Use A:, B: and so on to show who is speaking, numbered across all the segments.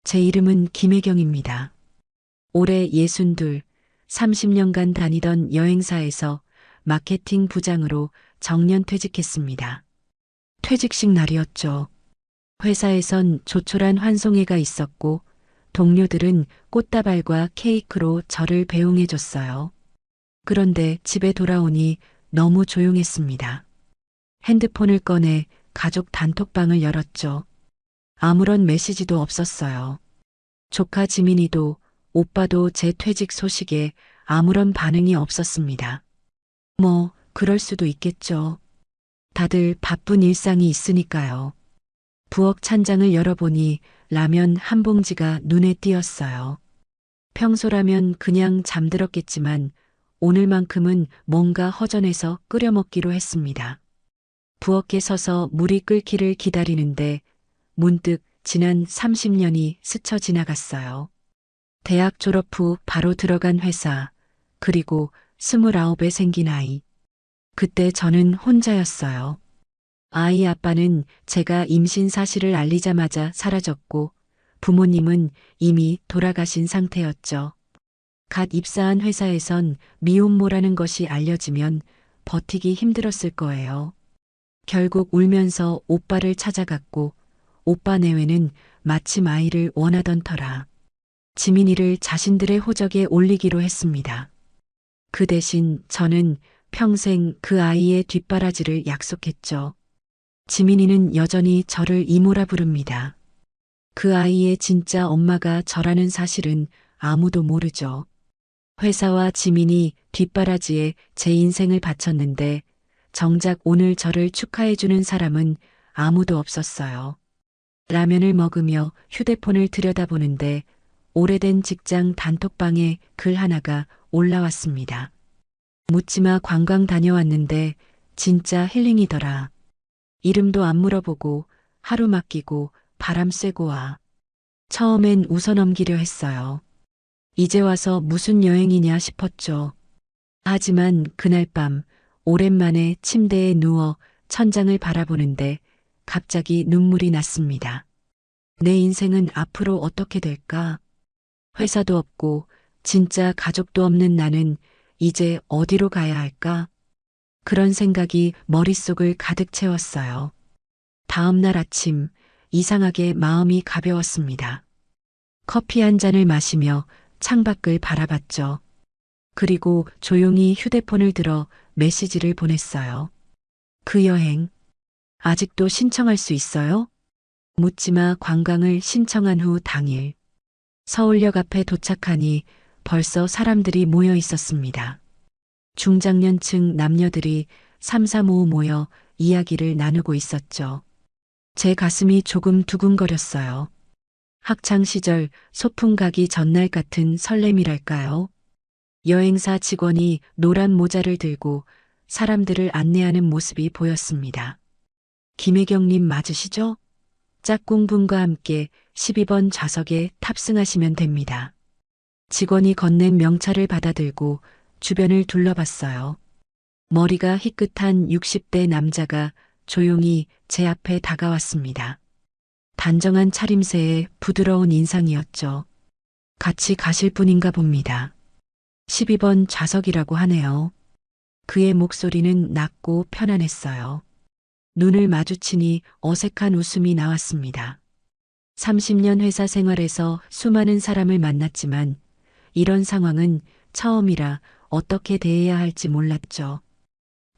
A: 제 이름은 김혜경입니다. 올해 62, 30년간 다니던 여행사에서 마케팅 부장으로 정년 퇴직했습니다. 퇴직식 날이었죠. 회사에선 조촐한 환송회가 있었고 동료들은 꽃다발과 케이크로 저를 배웅해줬어요. 그런데 집에 돌아오니 너무 조용했습니다. 핸드폰을 꺼내 가족 단톡방을 열었죠. 아무런 메시지도 없었어요. 조카 지민이도 오빠도 제 퇴직 소식에 아무런 반응이 없었습니다. 뭐, 그럴 수도 있겠죠. 다들 바쁜 일상이 있으니까요. 부엌 찬장을 열어보니 라면 한 봉지가 눈에 띄었어요. 평소라면 그냥 잠들었겠지만 오늘만큼은 뭔가 허전해서 끓여 먹기로 했습니다. 부엌에 서서 물이 끓기를 기다리는데 문득 지난 30년이 스쳐 지나갔어요. 대학 졸업 후 바로 들어간 회사, 그리고 29에 생긴 아이. 그때 저는 혼자였어요. 아이 아빠는 제가 임신 사실을 알리자마자 사라졌고 부모님은 이미 돌아가신 상태였죠. 갓 입사한 회사에선 미혼모라는 것이 알려지면 버티기 힘들었을 거예요. 결국 울면서 오빠를 찾아갔고 오빠 내외는 마침 아이를 원하던 터라 지민이를 자신들의 호적에 올리기로 했습니다. 그 대신 저는 평생 그 아이의 뒷바라지를 약속했죠. 지민이는 여전히 저를 이모라 부릅니다. 그 아이의 진짜 엄마가 저라는 사실은 아무도 모르죠. 회사와 지민이 뒷바라지에 제 인생을 바쳤는데 정작 오늘 저를 축하해주는 사람은 아무도 없었어요. 라면을 먹으며 휴대폰을 들여다보는데 오래된 직장 단톡방에 글 하나가 올라왔습니다. 묻지마 관광 다녀왔는데 진짜 힐링이더라. 이름도 안 물어보고 하루 맡기고 바람 쐬고 와. 처음엔 웃어넘기려 했어요. 이제 와서 무슨 여행이냐 싶었죠. 하지만 그날 밤 오랜만에 침대에 누워 천장을 바라보는데 갑자기 눈물이 났습니다. 내 인생은 앞으로 어떻게 될까? 회사도 없고 진짜 가족도 없는 나는 이제 어디로 가야 할까? 그런 생각이 머릿속을 가득 채웠어요. 다음 날 아침 이상하게 마음이 가벼웠습니다. 커피 한 잔을 마시며 창밖을 바라봤죠. 그리고 조용히 휴대폰을 들어 메시지를 보냈어요. 그 여행 아직도 신청할 수 있어요? 묻지마 관광을 신청한 후 당일 서울역 앞에 도착하니 벌써 사람들이 모여 있었습니다. 중장년층 남녀들이 삼삼오오 모여 이야기를 나누고 있었죠. 제 가슴이 조금 두근거렸어요. 학창 시절 소풍 가기 전날 같은 설렘이랄까요? 여행사 직원이 노란 모자를 들고 사람들을 안내하는 모습이 보였습니다. 김혜경님 맞으시죠? 짝꿍분과 함께 12번 좌석에 탑승하시면 됩니다. 직원이 건넨 명찰을 받아들고 주변을 둘러봤어요. 머리가 희끗한 60대 남자가 조용히 제 앞에 다가왔습니다. 단정한 차림새에 부드러운 인상이었죠. 같이 가실 분인가 봅니다. 12번 좌석이라고 하네요. 그의 목소리는 낮고 편안했어요. 눈을 마주치니 어색한 웃음이 나왔습니다. 30년 회사 생활에서 수많은 사람을 만났지만 이런 상황은 처음이라 어떻게 대해야 할지 몰랐죠.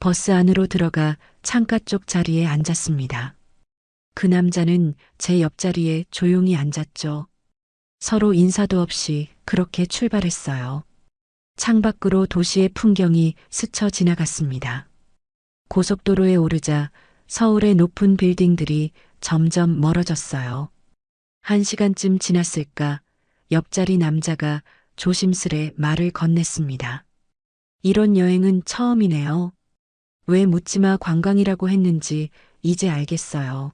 A: 버스 안으로 들어가 창가 쪽 자리에 앉았습니다. 그 남자는 제 옆자리에 조용히 앉았죠. 서로 인사도 없이 그렇게 출발했어요. 창밖으로 도시의 풍경이 스쳐 지나갔습니다. 고속도로에 오르자 서울의 높은 빌딩들이 점점 멀어졌어요. 1시간쯤 지났을까 옆자리 남자가 조심스레 말을 건넸습니다. 이런 여행은 처음이네요. 왜 묻지마 관광이라고 했는지 이제 알겠어요.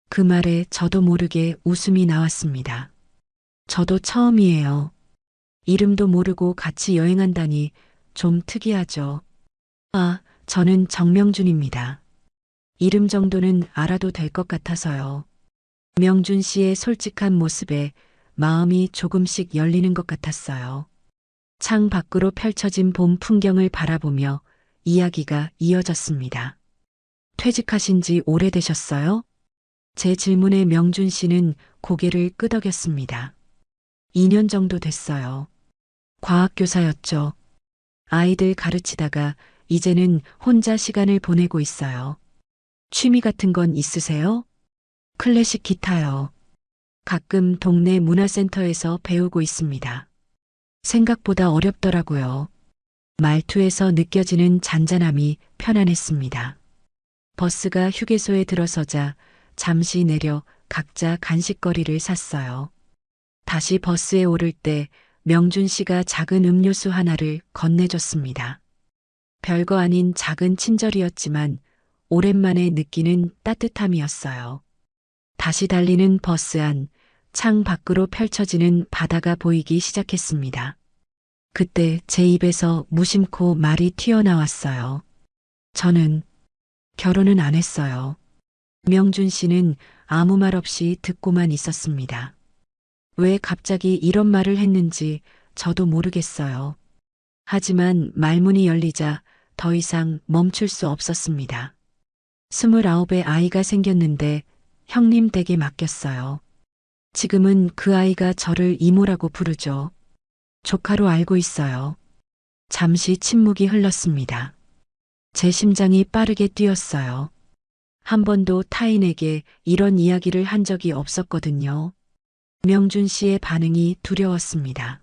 A: 그 말에 저도 모르게 웃음이 나왔습니다. 저도 처음이에요. 이름도 모르고 같이 여행한다니 좀 특이하죠. 아, 저는 정명준입니다. 이름 정도는 알아도 될 것 같아서요. 명준 씨의 솔직한 모습에 마음이 조금씩 열리는 것 같았어요. 창 밖으로 펼쳐진 봄 풍경을 바라보며 이야기가 이어졌습니다. 퇴직하신 지 오래되셨어요? 제 질문에 명준 씨는 고개를 끄덕였습니다. 2년 정도 됐어요. 과학교사였죠. 아이들 가르치다가 이제는 혼자 시간을 보내고 있어요. 취미 같은 건 있으세요? 클래식 기타요. 가끔 동네 문화센터에서 배우고 있습니다. 생각보다 어렵더라고요. 말투에서 느껴지는 잔잔함이 편안했습니다. 버스가 휴게소에 들어서자 잠시 내려 각자 간식거리를 샀어요. 다시 버스에 오를 때 명준 씨가 작은 음료수 하나를 건네줬습니다. 별거 아닌 작은 친절이었지만 오랜만에 느끼는 따뜻함이었어요. 다시 달리는 버스 안, 창 밖으로 펼쳐지는 바다가 보이기 시작했습니다. 그때 제 입에서 무심코 말이 튀어나왔어요. 저는 결혼은 안 했어요. 명준 씨는 아무 말 없이 듣고만 있었습니다. 왜 갑자기 이런 말을 했는지 저도 모르겠어요. 하지만 말문이 열리자 더 이상 멈출 수 없었습니다. 29에 아이가 생겼는데 형님 댁에 맡겼어요. 지금은 그 아이가 저를 이모라고 부르죠. 조카로 알고 있어요. 잠시 침묵이 흘렀습니다. 제 심장이 빠르게 뛰었어요. 한 번도 타인에게 이런 이야기를 한 적이 없었거든요. 명준 씨의 반응이 두려웠습니다.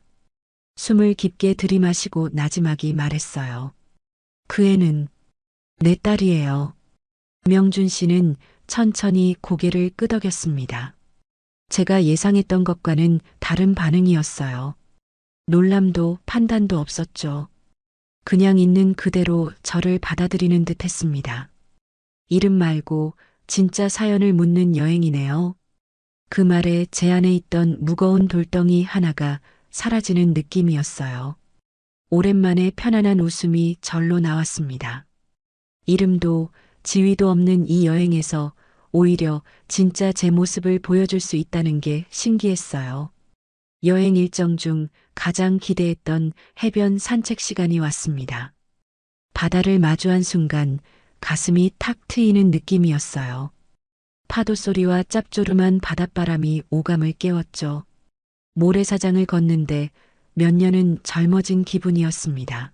A: 숨을 깊게 들이마시고 나지막이 말했어요. 그 애는 내 딸이에요. 명준 씨는 천천히 고개를 끄덕였습니다. 제가 예상했던 것과는 다른 반응이었어요. 놀람도 판단도 없었죠. 그냥 있는 그대로 저를 받아들이는 듯 했습니다. 이름 말고 진짜 사연을 묻는 여행이네요. 그 말에 제 안에 있던 무거운 돌덩이 하나가 사라지는 느낌이었어요. 오랜만에 편안한 웃음이 절로 나왔습니다. 이름도 지위도 없는 이 여행에서 오히려 진짜 제 모습을 보여줄 수 있다는 게 신기했어요. 여행 일정 중 가장 기대했던 해변 산책 시간이 왔습니다. 바다를 마주한 순간 가슴이 탁 트이는 느낌이었어요. 파도 소리와 짭조름한 바닷바람이 오감을 깨웠죠. 모래사장을 걷는데 몇 년은 젊어진 기분이었습니다.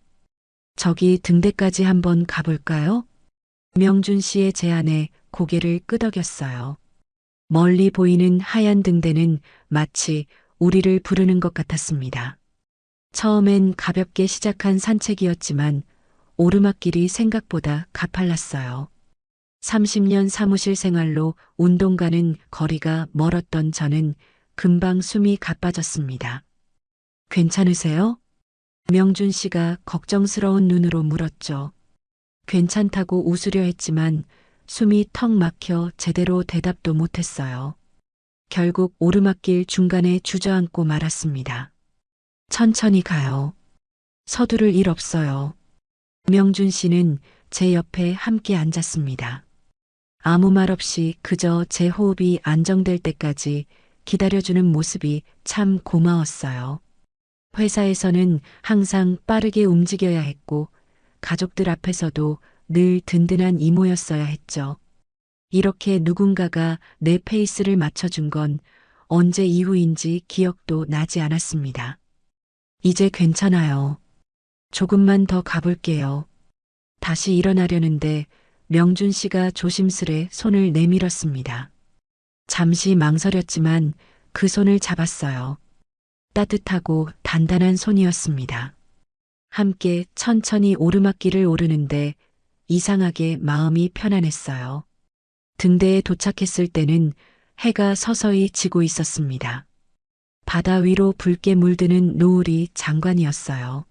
A: 저기 등대까지 한번 가볼까요? 명준 씨의 제안에 고개를 끄덕였어요. 멀리 보이는 하얀 등대는 마치 우리를 부르는 것 같았습니다. 처음엔 가볍게 시작한 산책이었지만 오르막길이 생각보다 가팔랐어요. 30년 사무실 생활로 운동 가는 거리가 멀었던 저는 금방 숨이 가빠졌습니다. 괜찮으세요? 명준 씨가 걱정스러운 눈으로 물었죠. 괜찮다고 웃으려 했지만 숨이 턱 막혀 제대로 대답도 못했어요. 결국 오르막길 중간에 주저앉고 말았습니다. 천천히 가요. 서두를 일 없어요. 명준 씨는 제 옆에 함께 앉았습니다. 아무 말 없이 그저 제 호흡이 안정될 때까지 기다려주는 모습이 참 고마웠어요. 회사에서는 항상 빠르게 움직여야 했고 가족들 앞에서도 늘 든든한 이모였어야 했죠. 이렇게 누군가가 내 페이스를 맞춰준 건 언제 이후인지 기억도 나지 않았습니다. 이제 괜찮아요. 조금만 더 가볼게요. 다시 일어나려는데 명준 씨가 조심스레 손을 내밀었습니다. 잠시 망설였지만 그 손을 잡았어요. 따뜻하고 단단한 손이었습니다. 함께 천천히 오르막길을 오르는데 이상하게 마음이 편안했어요. 등대에 도착했을 때는 해가 서서히 지고 있었습니다. 바다 위로 붉게 물드는 노을이 장관이었어요.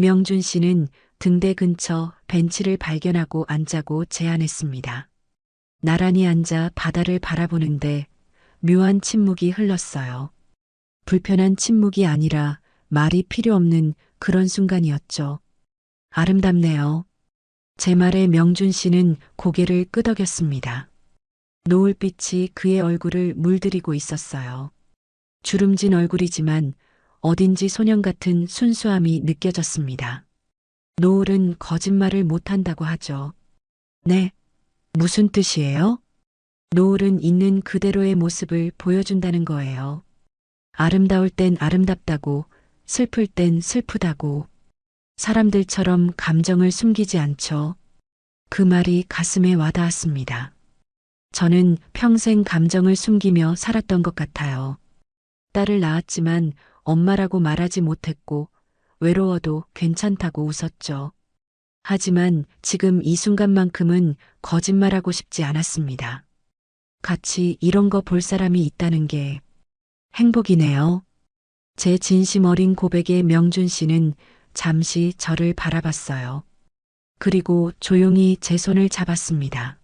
A: 명준 씨는 등대 근처 벤치를 발견하고 앉자고 제안했습니다. 나란히 앉아 바다를 바라보는데 묘한 침묵이 흘렀어요. 불편한 침묵이 아니라 말이 필요 없는 그런 순간이었죠. 아름답네요. 제 말에 명준 씨는 고개를 끄덕였습니다. 노을빛이 그의 얼굴을 물들이고 있었어요. 주름진 얼굴이지만 어딘지 소년 같은 순수함이 느껴졌습니다. 노을은 거짓말을 못한다고 하죠. 네, 무슨 뜻이에요? 노을은 있는 그대로의 모습을 보여준다는 거예요. 아름다울 땐 아름답다고, 슬플 땐 슬프다고, 사람들처럼 감정을 숨기지 않죠. 그 말이 가슴에 와닿았습니다. 저는 평생 감정을 숨기며 살았던 것 같아요. 딸을 낳았지만 엄마라고 말하지 못했고, 외로워도 괜찮다고 웃었죠. 하지만 지금 이 순간만큼은 거짓말하고 싶지 않았습니다. 같이 이런 거 볼 사람이 있다는 게 행복이네요. 제 진심 어린 고백에 명준 씨는 잠시 저를 바라봤어요. 그리고 조용히 제 손을 잡았습니다.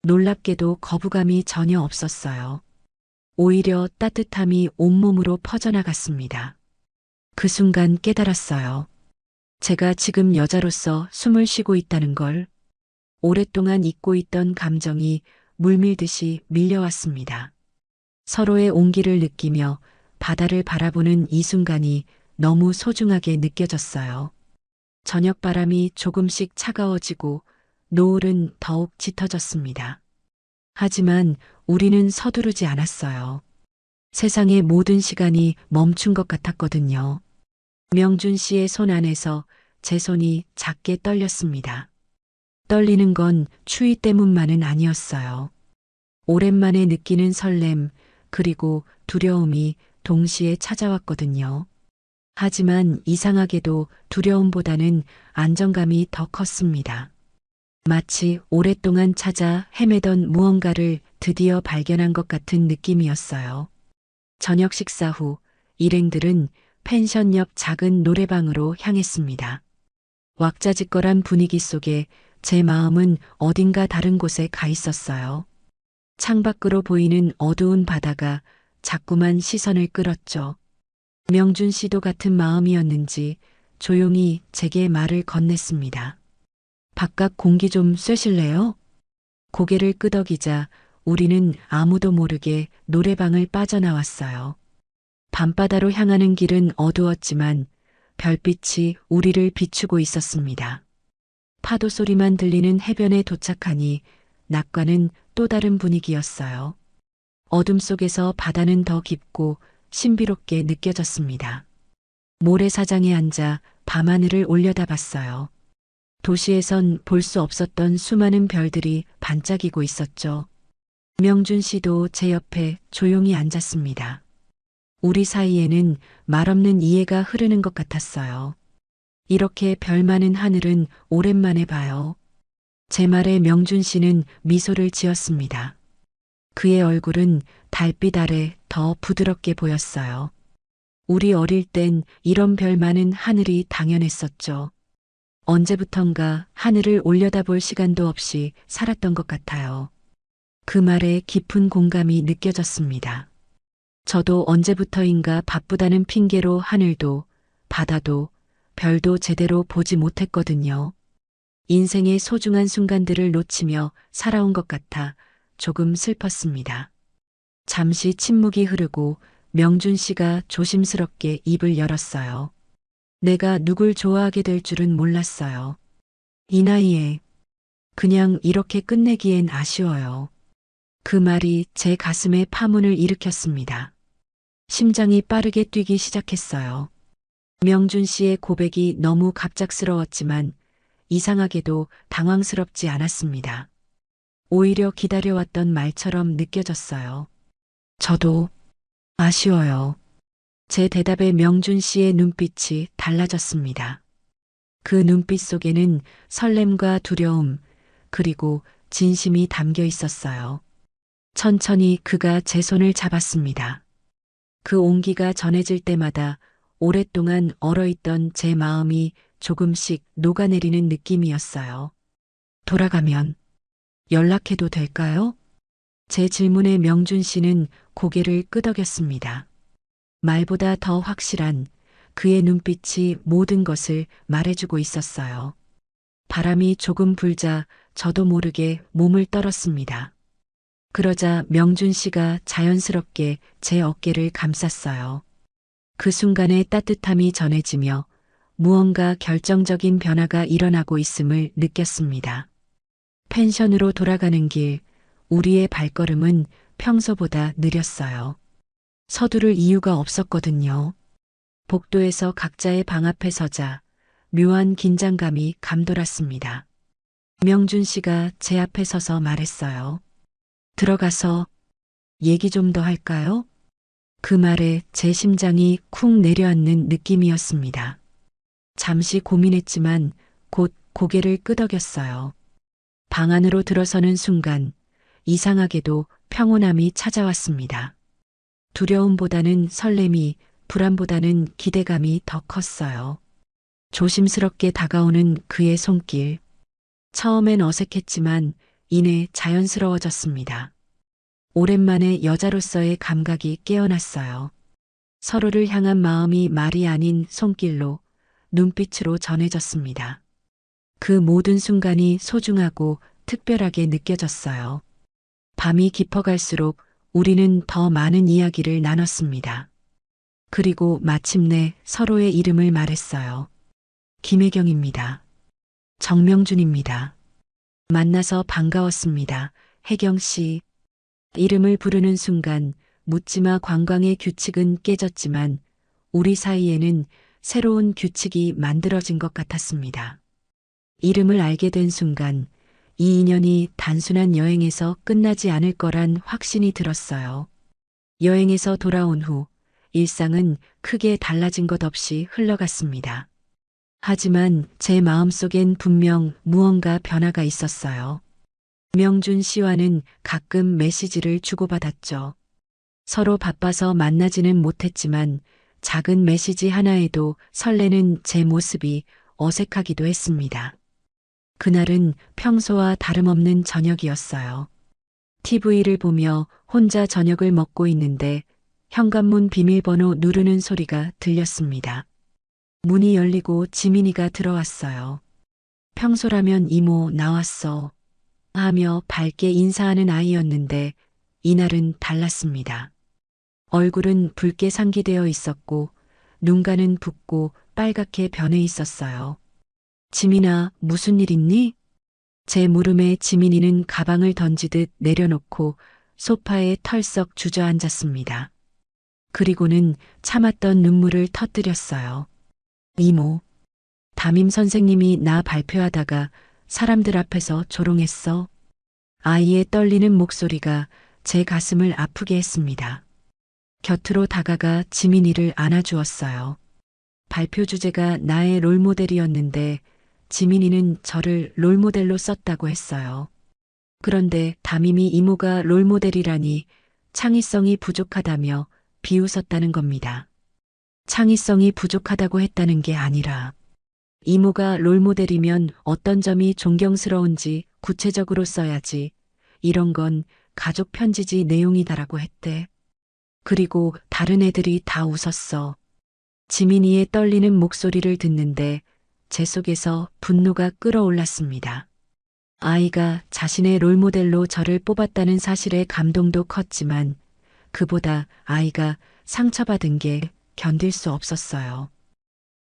A: 놀랍게도 거부감이 전혀 없었어요. 오히려 따뜻함이 온몸으로 퍼져나갔습니다. 그 순간 깨달았어요. 제가 지금 여자로서 숨을 쉬고 있다는 걸. 오랫동안 잊고 있던 감정이 물밀듯이 밀려왔습니다. 서로의 온기를 느끼며 바다를 바라보는 이 순간이 너무 소중하게 느껴졌어요. 저녁 바람이 조금씩 차가워지고 노을은 더욱 짙어졌습니다. 하지만 우리는 서두르지 않았어요. 세상의 모든 시간이 멈춘 것 같았거든요. 명준 씨의 손 안에서 제 손이 작게 떨렸습니다. 떨리는 건 추위 때문만은 아니었어요. 오랜만에 느끼는 설렘, 그리고 두려움이 동시에 찾아왔거든요. 하지만 이상하게도 두려움보다는 안정감이 더 컸습니다. 마치 오랫동안 찾아 헤매던 무언가를 드디어 발견한 것 같은 느낌이었어요. 저녁 식사 후 일행들은 펜션 옆 작은 노래방으로 향했습니다. 왁자지껄한 분위기 속에 제 마음은 어딘가 다른 곳에 가 있었어요. 창밖으로 보이는 어두운 바다가 자꾸만 시선을 끌었죠. 명준 씨도 같은 마음이었는지 조용히 제게 말을 건넸습니다. 바깥 공기 좀 쐬실래요? 고개를 끄덕이자 우리는 아무도 모르게 노래방을 빠져나왔어요. 밤바다로 향하는 길은 어두웠지만 별빛이 우리를 비추고 있었습니다. 파도 소리만 들리는 해변에 도착하니 낮과는 또 다른 분위기였어요. 어둠 속에서 바다는 더 깊고 신비롭게 느껴졌습니다. 모래사장에 앉아 밤하늘을 올려다봤어요. 도시에선 볼 수 없었던 수많은 별들이 반짝이고 있었죠. 명준 씨도 제 옆에 조용히 앉았습니다. 우리 사이에는 말없는 이해가 흐르는 것 같았어요. 이렇게 별 많은 하늘은 오랜만에 봐요. 제 말에 명준 씨는 미소를 지었습니다. 그의 얼굴은 달빛 아래 더 부드럽게 보였어요. 우리 어릴 땐 이런 별 많은 하늘이 당연했었죠. 언제부턴가 하늘을 올려다볼 시간도 없이 살았던 것 같아요. 그 말에 깊은 공감이 느껴졌습니다. 저도 언제부터인가 바쁘다는 핑계로 하늘도, 바다도, 별도 제대로 보지 못했거든요. 인생의 소중한 순간들을 놓치며 살아온 것 같아 조금 슬펐습니다. 잠시 침묵이 흐르고 명준 씨가 조심스럽게 입을 열었어요. 내가 누굴 좋아하게 될 줄은 몰랐어요. 이 나이에 그냥 이렇게 끝내기엔 아쉬워요. 그 말이 제 가슴에 파문을 일으켰습니다. 심장이 빠르게 뛰기 시작했어요. 명준 씨의 고백이 너무 갑작스러웠지만 이상하게도 당황스럽지 않았습니다. 오히려 기다려왔던 말처럼 느껴졌어요. 저도 아쉬워요. 제 대답에 명준 씨의 눈빛이 달라졌습니다. 그 눈빛 속에는 설렘과 두려움, 그리고 진심이 담겨 있었어요. 천천히 그가 제 손을 잡았습니다. 그 온기가 전해질 때마다 오랫동안 얼어있던 제 마음이 조금씩 녹아내리는 느낌이었어요. 돌아가면 연락해도 될까요? 제 질문에 명준 씨는 고개를 끄덕였습니다. 말보다 더 확실한 그의 눈빛이 모든 것을 말해주고 있었어요. 바람이 조금 불자 저도 모르게 몸을 떨었습니다. 그러자 명준 씨가 자연스럽게 제 어깨를 감쌌어요. 그 순간에 따뜻함이 전해지며 무언가 결정적인 변화가 일어나고 있음을 느꼈습니다. 펜션으로 돌아가는 길, 우리의 발걸음은 평소보다 느렸어요. 서두를 이유가 없었거든요. 복도에서 각자의 방 앞에 서자 묘한 긴장감이 감돌았습니다. 명준 씨가 제 앞에 서서 말했어요. 들어가서 얘기 좀 더 할까요? 그 말에 제 심장이 쿵 내려앉는 느낌이었습니다. 잠시 고민했지만 곧 고개를 끄덕였어요. 방 안으로 들어서는 순간 이상하게도 평온함이 찾아왔습니다. 두려움보다는 설렘이, 불안보다는 기대감이 더 컸어요. 조심스럽게 다가오는 그의 손길. 처음엔 어색했지만 이내 자연스러워졌습니다. 오랜만에 여자로서의 감각이 깨어났어요. 서로를 향한 마음이 말이 아닌 손길로, 눈빛으로 전해졌습니다. 그 모든 순간이 소중하고 특별하게 느껴졌어요. 밤이 깊어갈수록 우리는 더 많은 이야기를 나눴습니다. 그리고 마침내 서로의 이름을 말했어요. 김혜경입니다. 정명준입니다. 만나서 반가웠습니다. 혜경 씨. 이름을 부르는 순간 묻지마 관광의 규칙은 깨졌지만 우리 사이에는 새로운 규칙이 만들어진 것 같았습니다. 이름을 알게 된 순간 이 인연이 단순한 여행에서 끝나지 않을 거란 확신이 들었어요. 여행에서 돌아온 후 일상은 크게 달라진 것 없이 흘러갔습니다. 하지만 제 마음속엔 분명 무언가 변화가 있었어요. 명준 씨와는 가끔 메시지를 주고받았죠. 서로 바빠서 만나지는 못했지만 작은 메시지 하나에도 설레는 제 모습이 어색하기도 했습니다. 그날은 평소와 다름없는 저녁이었어요. TV를 보며 혼자 저녁을 먹고 있는데 현관문 비밀번호 누르는 소리가 들렸습니다. 문이 열리고 지민이가 들어왔어요. 평소라면 이모 나왔어 하며 밝게 인사하는 아이였는데 이날은 달랐습니다. 얼굴은 붉게 상기되어 있었고 눈가는 붓고 빨갛게 변해 있었어요. 지민아, 무슨 일 있니? 제 물음에 지민이는 가방을 던지듯 내려놓고 소파에 털썩 주저앉았습니다. 그리고는 참았던 눈물을 터뜨렸어요. 이모, 담임 선생님이 나 발표하다가 사람들 앞에서 조롱했어. 아이의 떨리는 목소리가 제 가슴을 아프게 했습니다. 곁으로 다가가 지민이를 안아주었어요. 발표 주제가 나의 롤모델이었는데 지민이는 저를 롤모델로 썼다고 했어요. 그런데 담임이 이모가 롤모델이라니 창의성이 부족하다며 비웃었다는 겁니다. 창의성이 부족하다고 했다는 게 아니라 이모가 롤모델이면 어떤 점이 존경스러운지 구체적으로 써야지. 이런 건 가족 편지지 내용이다라고 했대. 그리고 다른 애들이 다 웃었어. 지민이의 떨리는 목소리를 듣는데 제 속에서 분노가 끓어올랐습니다. 아이가 자신의 롤모델로 저를 뽑았다는 사실에 감동도 컸지만 그보다 아이가 상처받은 게 견딜 수 없었어요.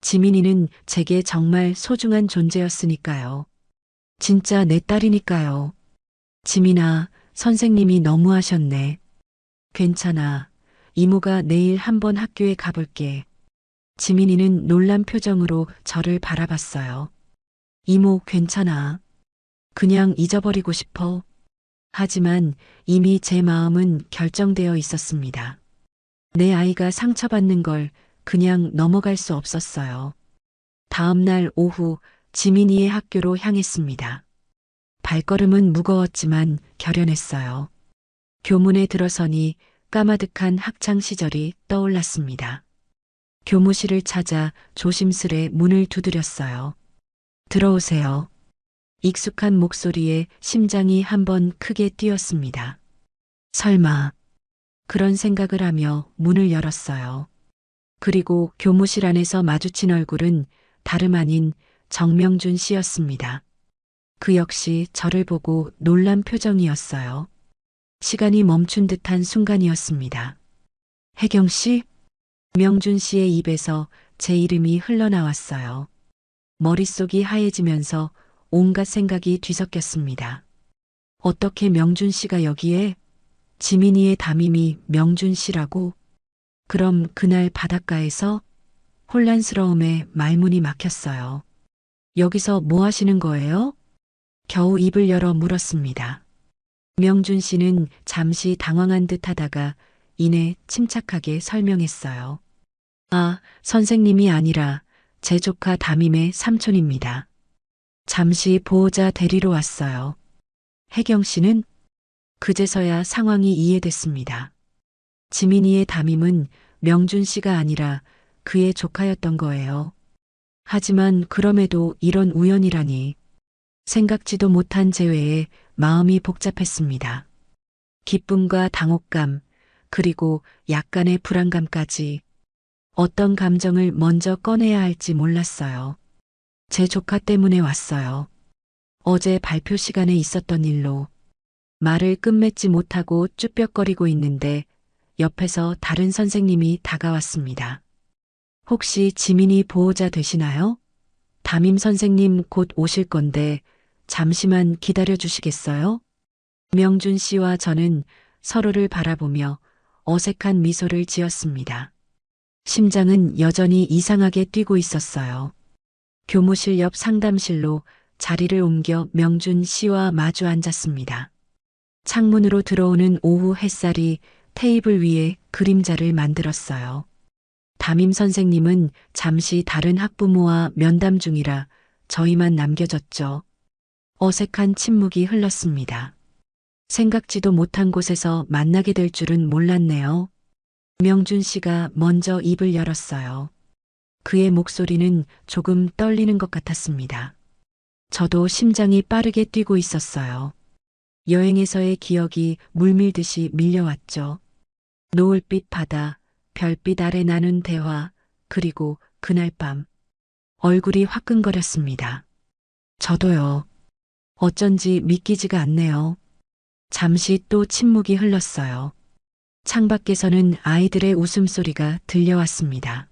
A: 지민이는 제게 정말 소중한 존재였으니까요. 진짜 내 딸이니까요. 지민아, 선생님이 너무하셨네. 괜찮아. 이모가 내일 한번 학교에 가볼게. 지민이는 놀란 표정으로 저를 바라봤어요. 이모, 괜찮아. 그냥 잊어버리고 싶어. 하지만 이미 제 마음은 결정되어 있었습니다. 내 아이가 상처받는 걸 그냥 넘어갈 수 없었어요. 다음 날 오후 지민이의 학교로 향했습니다. 발걸음은 무거웠지만 결연했어요. 교문에 들어서니 까마득한 학창 시절이 떠올랐습니다. 교무실을 찾아 조심스레 문을 두드렸어요. 들어오세요. 익숙한 목소리에 심장이 한번 크게 뛰었습니다. 설마 그런 생각을 하며 문을 열었어요. 그리고 교무실 안에서 마주친 얼굴은 다름 아닌 정명준 씨였습니다. 그 역시 저를 보고 놀란 표정이었어요. 시간이 멈춘 듯한 순간이었습니다. 혜경 씨? 명준 씨의 입에서 제 이름이 흘러나왔어요. 머릿속이 하얘지면서 온갖 생각이 뒤섞였습니다. 어떻게 명준 씨가 여기에? 지민이의 담임이 명준 씨라고? 그럼 그날 바닷가에서? 혼란스러움에 말문이 막혔어요. 여기서 뭐 하시는 거예요? 겨우 입을 열어 물었습니다. 명준 씨는 잠시 당황한 듯 하다가 이내 침착하게 설명했어요. 아, 선생님이 아니라 제 조카 담임의 삼촌입니다. 잠시 보호자 데리러 왔어요. 혜경 씨는 그제서야 상황이 이해됐습니다. 지민이의 담임은 명준 씨가 아니라 그의 조카였던 거예요. 하지만 그럼에도 이런 우연이라니. 생각지도 못한 재회에 마음이 복잡했습니다. 기쁨과 당혹감, 그리고 약간의 불안감까지. 어떤 감정을 먼저 꺼내야 할지 몰랐어요. 제 조카 때문에 왔어요. 어제 발표 시간에 있었던 일로. 말을 끝맺지 못하고 쭈뼛거리고 있는데 옆에서 다른 선생님이 다가왔습니다. 혹시 지민이 보호자 되시나요? 담임 선생님 곧 오실 건데 잠시만 기다려 주시겠어요? 명준 씨와 저는 서로를 바라보며 어색한 미소를 지었습니다. 심장은 여전히 이상하게 뛰고 있었어요. 교무실 옆 상담실로 자리를 옮겨 명준 씨와 마주 앉았습니다. 창문으로 들어오는 오후 햇살이 테이블 위에 그림자를 만들었어요. 담임 선생님은 잠시 다른 학부모와 면담 중이라 저희만 남겨졌죠. 어색한 침묵이 흘렀습니다. 생각지도 못한 곳에서 만나게 될 줄은 몰랐네요. 명준 씨가 먼저 입을 열었어요. 그의 목소리는 조금 떨리는 것 같았습니다. 저도 심장이 빠르게 뛰고 있었어요. 여행에서의 기억이 물밀듯이 밀려왔죠. 노을빛 바다, 별빛 아래 나눈 대화, 그리고 그날 밤. 얼굴이 화끈거렸습니다. 저도요. 어쩐지 믿기지가 않네요. 잠시 또 침묵이 흘렀어요. 창밖에서는 아이들의 웃음소리가 들려왔습니다.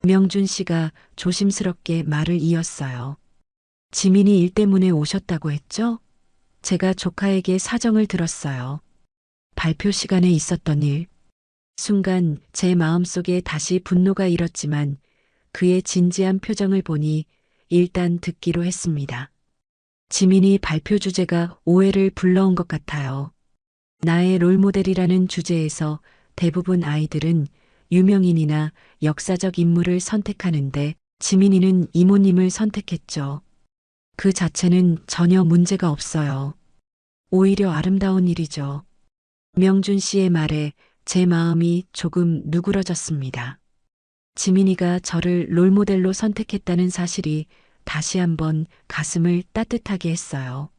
A: 명준 씨가 조심스럽게 말을 이었어요. 지민이 일 때문에 오셨다고 했죠? 제가 조카에게 사정을 들었어요. 발표 시간에 있었던 일. 순간 제 마음속에 다시 분노가 일었지만 그의 진지한 표정을 보니 일단 듣기로 했습니다. 지민이 발표 주제가 오해를 불러온 것 같아요. 나의 롤모델이라는 주제에서 대부분 아이들은 유명인이나 역사적 인물을 선택하는데 지민이는 이모님을 선택했죠. 그 자체는 전혀 문제가 없어요. 오히려 아름다운 일이죠. 명준 씨의 말에 제 마음이 조금 누그러졌습니다. 지민이가 저를 롤모델로 선택했다는 사실이 다시 한번 가슴을 따뜻하게 했어요.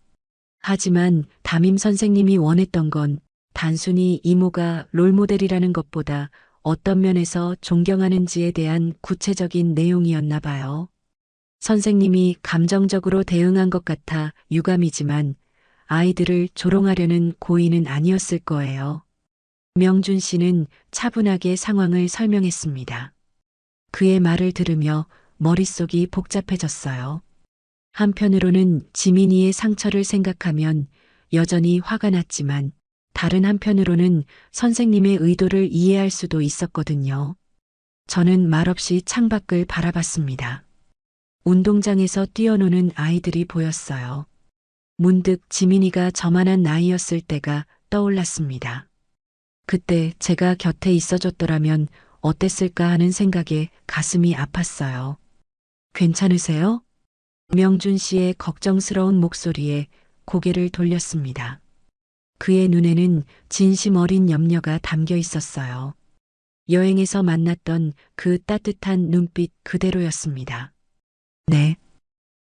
A: 하지만 담임 선생님이 원했던 건 단순히 이모가 롤모델이라는 것보다 어떤 면에서 존경하는지에 대한 구체적인 내용이었나 봐요. 선생님이 감정적으로 대응한 것 같아 유감이지만 아이들을 조롱하려는 고의는 아니었을 거예요. 명준 씨는 차분하게 상황을 설명했습니다. 그의 말을 들으며 머릿속이 복잡해졌어요. 한편으로는 지민이의 상처를 생각하면 여전히 화가 났지만 다른 한편으로는 선생님의 의도를 이해할 수도 있었거든요. 저는 말없이 창밖을 바라봤습니다. 운동장에서 뛰어노는 아이들이 보였어요. 문득 지민이가 저만한 나이였을 때가 떠올랐습니다. 그때 제가 곁에 있어줬더라면 어땠을까 하는 생각에 가슴이 아팠어요. 괜찮으세요? 명준 씨의 걱정스러운 목소리에 고개를 돌렸습니다. 그의 눈에는 진심 어린 염려가 담겨 있었어요. 여행에서 만났던 그 따뜻한 눈빛 그대로였습니다. 네.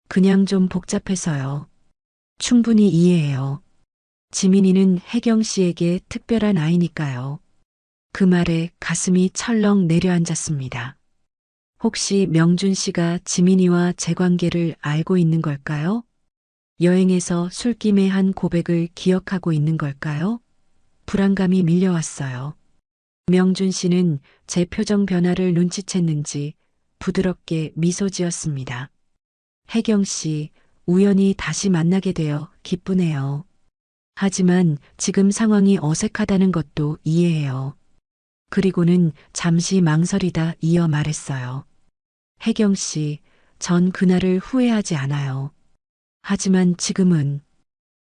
A: 그냥 좀 복잡해서요. 충분히 이해해요. 지민이는 혜경 씨에게 특별한 아이니까요. 그 말에 가슴이 철렁 내려앉았습니다. 혹시 명준 씨가 지민이와 제 관계를 알고 있는 걸까요? 여행에서 술김에 한 고백을 기억하고 있는 걸까요? 불안감이 밀려왔어요. 명준 씨는 제 표정 변화를 눈치챘는지 부드럽게 미소 지었습니다. 혜경 씨, 우연히 다시 만나게 되어 기쁘네요. 하지만 지금 상황이 어색하다는 것도 이해해요. 그리고는 잠시 망설이다 이어 말했어요. 혜경 씨, 전 그날을 후회하지 않아요. 하지만 지금은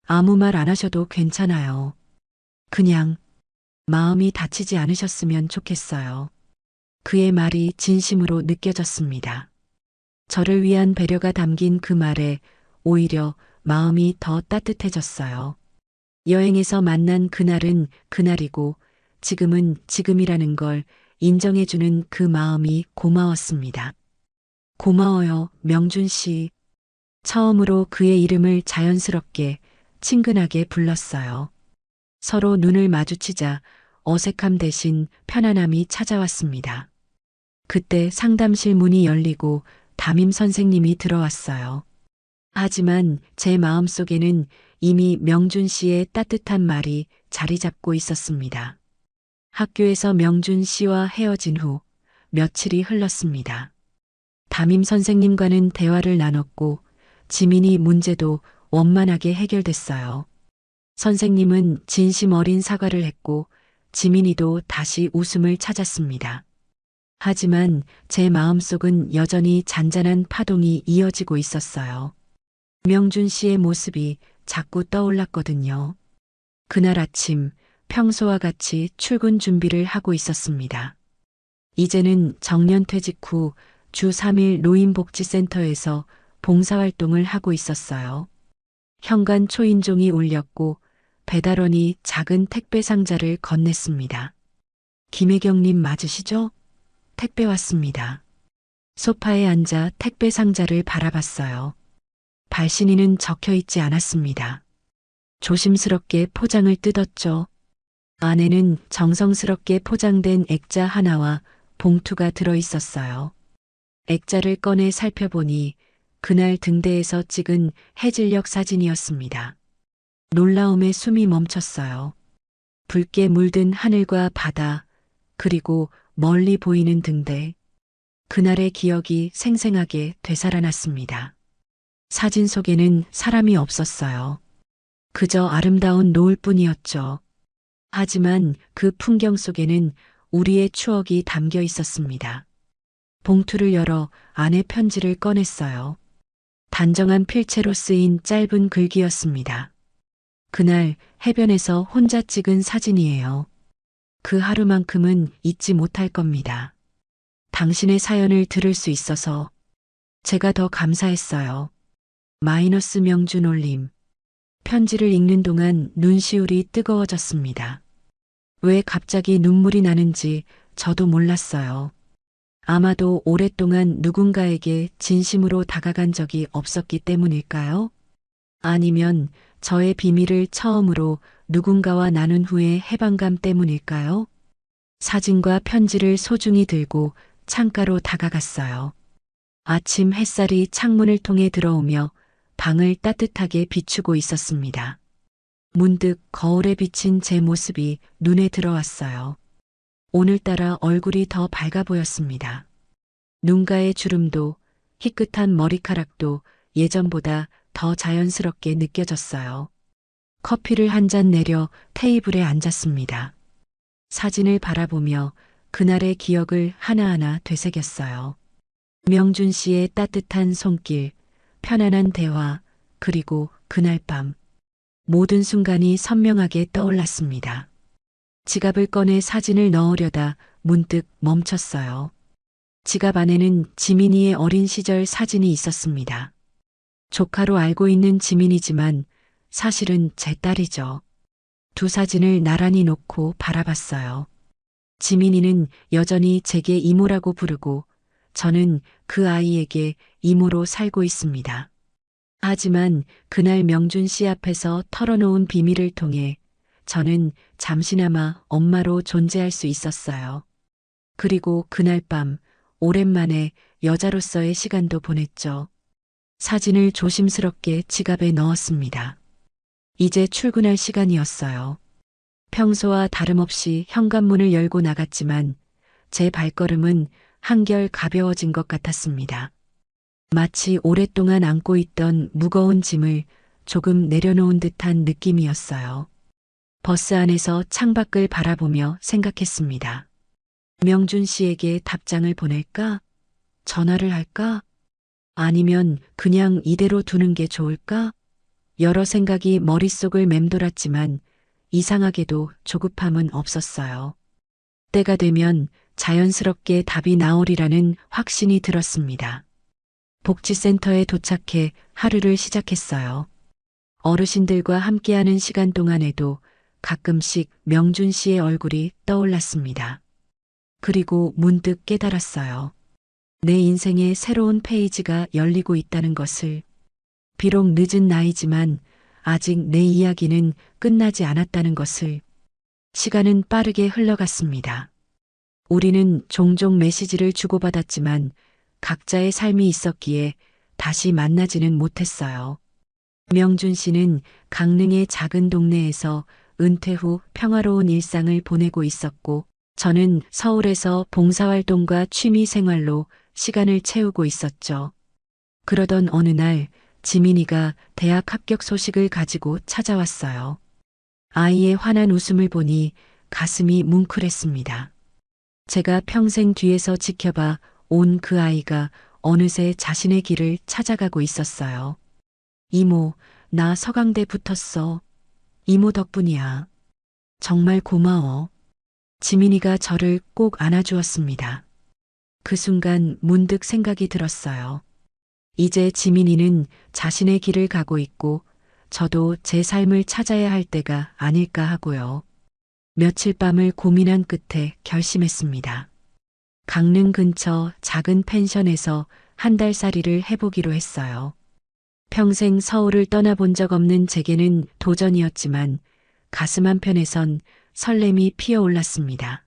A: 아무 말 안 하셔도 괜찮아요. 그냥 마음이 다치지 않으셨으면 좋겠어요. 그의 말이 진심으로 느껴졌습니다. 저를 위한 배려가 담긴 그 말에 오히려 마음이 더 따뜻해졌어요. 여행에서 만난 그날은 그날이고 지금은 지금이라는 걸 인정해주는 그 마음이 고마웠습니다. 고마워요, 명준 씨. 처음으로 그의 이름을 자연스럽게 친근하게 불렀어요. 서로 눈을 마주치자 어색함 대신 편안함이 찾아왔습니다. 그때 상담실 문이 열리고 담임 선생님이 들어왔어요. 하지만 제 마음속에는 이미 명준 씨의 따뜻한 말이 자리 잡고 있었습니다. 학교에서 명준 씨와 헤어진 후 며칠이 흘렀습니다. 담임 선생님과는 대화를 나눴고 지민이 문제도 원만하게 해결됐어요. 선생님은 진심 어린 사과를 했고 지민이도 다시 웃음을 찾았습니다. 하지만 제 마음속은 여전히 잔잔한 파동이 이어지고 있었어요. 명준 씨의 모습이 자꾸 떠올랐거든요. 그날 아침 평소와 같이 출근 준비를 하고 있었습니다. 이제는 정년퇴직 후 주 3일 노인복지센터에서 봉사활동을 하고 있었어요. 현관 초인종이 울렸고 배달원이 작은 택배 상자를 건넸습니다. 김혜경님 맞으시죠? 택배 왔습니다. 소파에 앉아 택배 상자를 바라봤어요. 발신인은 적혀 있지 않았습니다. 조심스럽게 포장을 뜯었죠. 안에는 정성스럽게 포장된 액자 하나와 봉투가 들어 있었어요. 액자를 꺼내 살펴보니 그날 등대에서 찍은 해질녘 사진이었습니다. 놀라움에 숨이 멈췄어요. 붉게 물든 하늘과 바다, 그리고 멀리 보이는 등대. 그날의 기억이 생생하게 되살아났습니다. 사진 속에는 사람이 없었어요. 그저 아름다운 노을뿐이었죠. 하지만 그 풍경 속에는 우리의 추억이 담겨 있었습니다. 봉투를 열어 안에 편지를 꺼냈어요. 단정한 필체로 쓰인 짧은 글귀였습니다. 그날 해변에서 혼자 찍은 사진이에요. 그 하루만큼은 잊지 못할 겁니다. 당신의 사연을 들을 수 있어서 제가 더 감사했어요. 마이너스 명준 올림. 편지를 읽는 동안 눈시울이 뜨거워졌습니다. 왜 갑자기 눈물이 나는지 저도 몰랐어요. 아마도 오랫동안 누군가에게 진심으로 다가간 적이 없었기 때문일까요? 아니면 저의 비밀을 처음으로 누군가와 나눈 후의 해방감 때문일까요? 사진과 편지를 소중히 들고 창가로 다가갔어요. 아침 햇살이 창문을 통해 들어오며 방을 따뜻하게 비추고 있었습니다. 문득 거울에 비친 제 모습이 눈에 들어왔어요. 오늘따라 얼굴이 더 밝아 보였습니다. 눈가의 주름도 희끗한 머리카락도 예전보다 더 자연스럽게 느껴졌어요. 커피를 한 잔 내려 테이블에 앉았습니다. 사진을 바라보며 그날의 기억을 하나하나 되새겼어요. 명준 씨의 따뜻한 손길, 편안한 대화, 그리고 그날 밤 모든 순간이 선명하게 떠올랐습니다. 지갑을 꺼내 사진을 넣으려다 문득 멈췄어요. 지갑 안에는 지민이의 어린 시절 사진이 있었습니다. 조카로 알고 있는 지민이지만 사실은 제 딸이죠. 두 사진을 나란히 놓고 바라봤어요. 지민이는 여전히 제게 이모라고 부르고 저는 그 아이에게 이모로 살고 있습니다. 하지만 그날 명준 씨 앞에서 털어놓은 비밀을 통해 저는 잠시나마 엄마로 존재할 수 있었어요. 그리고 그날 밤 오랜만에 여자로서의 시간도 보냈죠. 사진을 조심스럽게 지갑에 넣었습니다. 이제 출근할 시간이었어요. 평소와 다름없이 현관문을 열고 나갔지만 제 발걸음은 한결 가벼워진 것 같았습니다. 마치 오랫동안 안고 있던 무거운 짐을 조금 내려놓은 듯한 느낌이었어요. 버스 안에서 창밖을 바라보며 생각했습니다. 명준 씨에게 답장을 보낼까? 전화를 할까? 아니면 그냥 이대로 두는 게 좋을까? 여러 생각이 머릿속을 맴돌았지만 이상하게도 조급함은 없었어요. 때가 되면 자연스럽게 답이 나오리라는 확신이 들었습니다. 복지센터에 도착해 하루를 시작했어요. 어르신들과 함께하는 시간 동안에도 가끔씩 명준 씨의 얼굴이 떠올랐습니다. 그리고 문득 깨달았어요. 내 인생의 새로운 페이지가 열리고 있다는 것을. 비록 늦은 나이지만 아직 내 이야기는 끝나지 않았다는 것을. 시간은 빠르게 흘러갔습니다. 우리는 종종 메시지를 주고받았지만 각자의 삶이 있었기에 다시 만나지는 못했어요. 명준 씨는 강릉의 작은 동네에서 은퇴 후 평화로운 일상을 보내고 있었고, 저는 서울에서 봉사활동과 취미 생활로 시간을 채우고 있었죠. 그러던 어느 날 지민이가 대학 합격 소식을 가지고 찾아왔어요. 아이의 환한 웃음을 보니 가슴이 뭉클했습니다. 제가 평생 뒤에서 지켜봐 온 그 아이가 어느새 자신의 길을 찾아가고 있었어요. 이모, 나 서강대 붙었어. 이모 덕분이야. 정말 고마워. 지민이가 저를 꼭 안아주었습니다. 그 순간 문득 생각이 들었어요. 이제 지민이는 자신의 길을 가고 있고 저도 제 삶을 찾아야 할 때가 아닐까 하고요. 며칠 밤을 고민한 끝에 결심했습니다. 강릉 근처 작은 펜션에서 한 달 살이를 해보기로 했어요. 평생 서울을 떠나본 적 없는 제게는 도전이었지만 가슴 한편에선 설렘이 피어올랐습니다.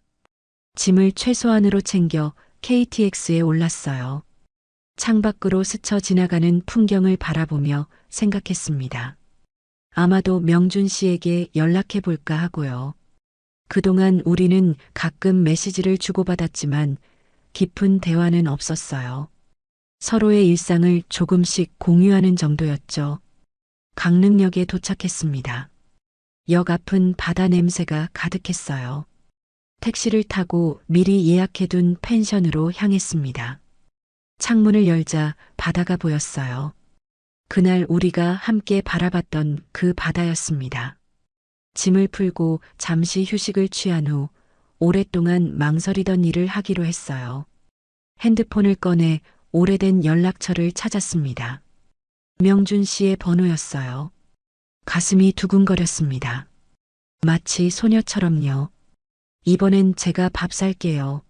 A: 짐을 최소한으로 챙겨 KTX에 올랐어요. 창밖으로 스쳐 지나가는 풍경을 바라보며 생각했습니다. 아마도 명준 씨에게 연락해 볼까 하고요. 그동안 우리는 가끔 메시지를 주고받았지만 깊은 대화는 없었어요. 서로의 일상을 조금씩 공유하는 정도였죠. 강릉역에 도착했습니다. 역 앞은 바다 냄새가 가득했어요. 택시를 타고 미리 예약해둔 펜션으로 향했습니다. 창문을 열자 바다가 보였어요. 그날 우리가 함께 바라봤던 그 바다였습니다. 짐을 풀고 잠시 휴식을 취한 후 오랫동안 망설이던 일을 하기로 했어요. 핸드폰을 꺼내 오래된 연락처를 찾았습니다. 명준 씨의 번호였어요. 가슴이 두근거렸습니다. 마치 소녀처럼요. 이번엔 제가 밥 살게요.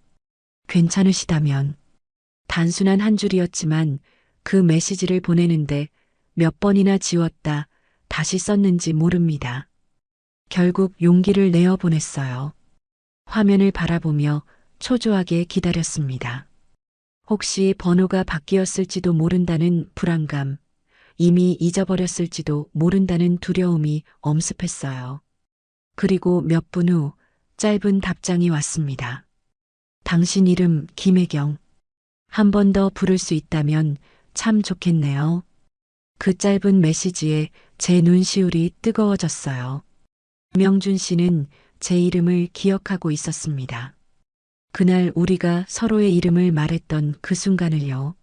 A: 괜찮으시다면. 단순한 한 줄이었지만 그 메시지를 보내는데 몇 번이나 지웠다 다시 썼는지 모릅니다. 결국 용기를 내어 보냈어요. 화면을 바라보며 초조하게 기다렸습니다. 혹시 번호가 바뀌었을지도 모른다는 불안감, 이미 잊어버렸을지도 모른다는 두려움이 엄습했어요. 그리고 몇 분 후 짧은 답장이 왔습니다. 당신 이름 김혜경. 한 번 더 부를 수 있다면 참 좋겠네요. 그 짧은 메시지에 제 눈시울이 뜨거워졌어요. 명준 씨는 제 이름을 기억하고 있었습니다. 그날 우리가 서로의 이름을 말했던 그 순간을요.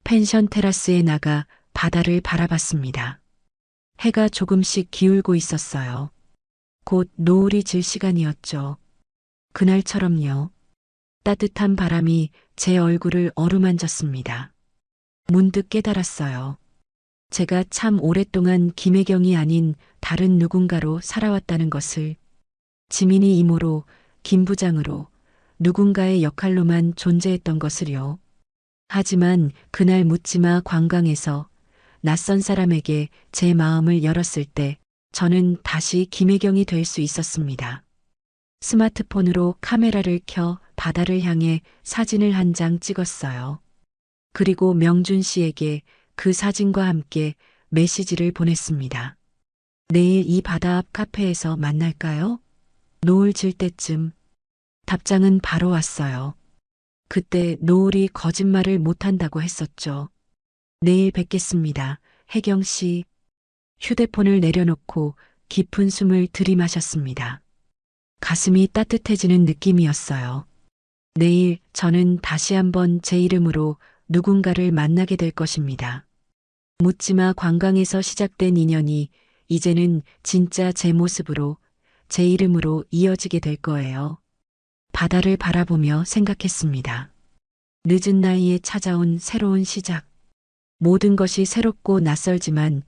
A: 펜션 테라스에 나가 바다를 바라봤습니다. 해가 조금씩 기울고 있었어요. 곧 노을이 질 시간이었죠. 그날처럼요. 따뜻한 바람이 제 얼굴을 어루만졌습니다. 문득 깨달았어요. 제가 참 오랫동안 김혜경이 아닌 다른 누군가로 살아왔다는 것을. 지민이 이모로, 김 부장으로, 누군가의 역할로만 존재했던 것을요. 하지만 그날 묻지마 관광에서 낯선 사람에게 제 마음을 열었을 때 저는 다시 김혜경이 될 수 있었습니다. 스마트폰으로 카메라를 켜 바다를 향해 사진을 한 장 찍었어요. 그리고 명준 씨에게 그 사진과 함께 메시지를 보냈습니다. 내일 이 바다 앞 카페에서 만날까요? 노을 질 때쯤 답장은 바로 왔어요. 그때 노을이 거짓말을 못한다고 했었죠. 내일 뵙겠습니다. 혜경 씨. 휴대폰을 내려놓고 깊은 숨을 들이마셨습니다. 가슴이 따뜻해지는 느낌이었어요. 내일 저는 다시 한번 제 이름으로 누군가를 만나게 될 것입니다. 묻지마 관광에서 시작된 인연이 이제는 진짜 제 모습으로, 제 이름으로 이어지게 될 거예요. 바다를 바라보며 생각했습니다. 늦은 나이에 찾아온 새로운 시작. 모든 것이 새롭고 낯설지만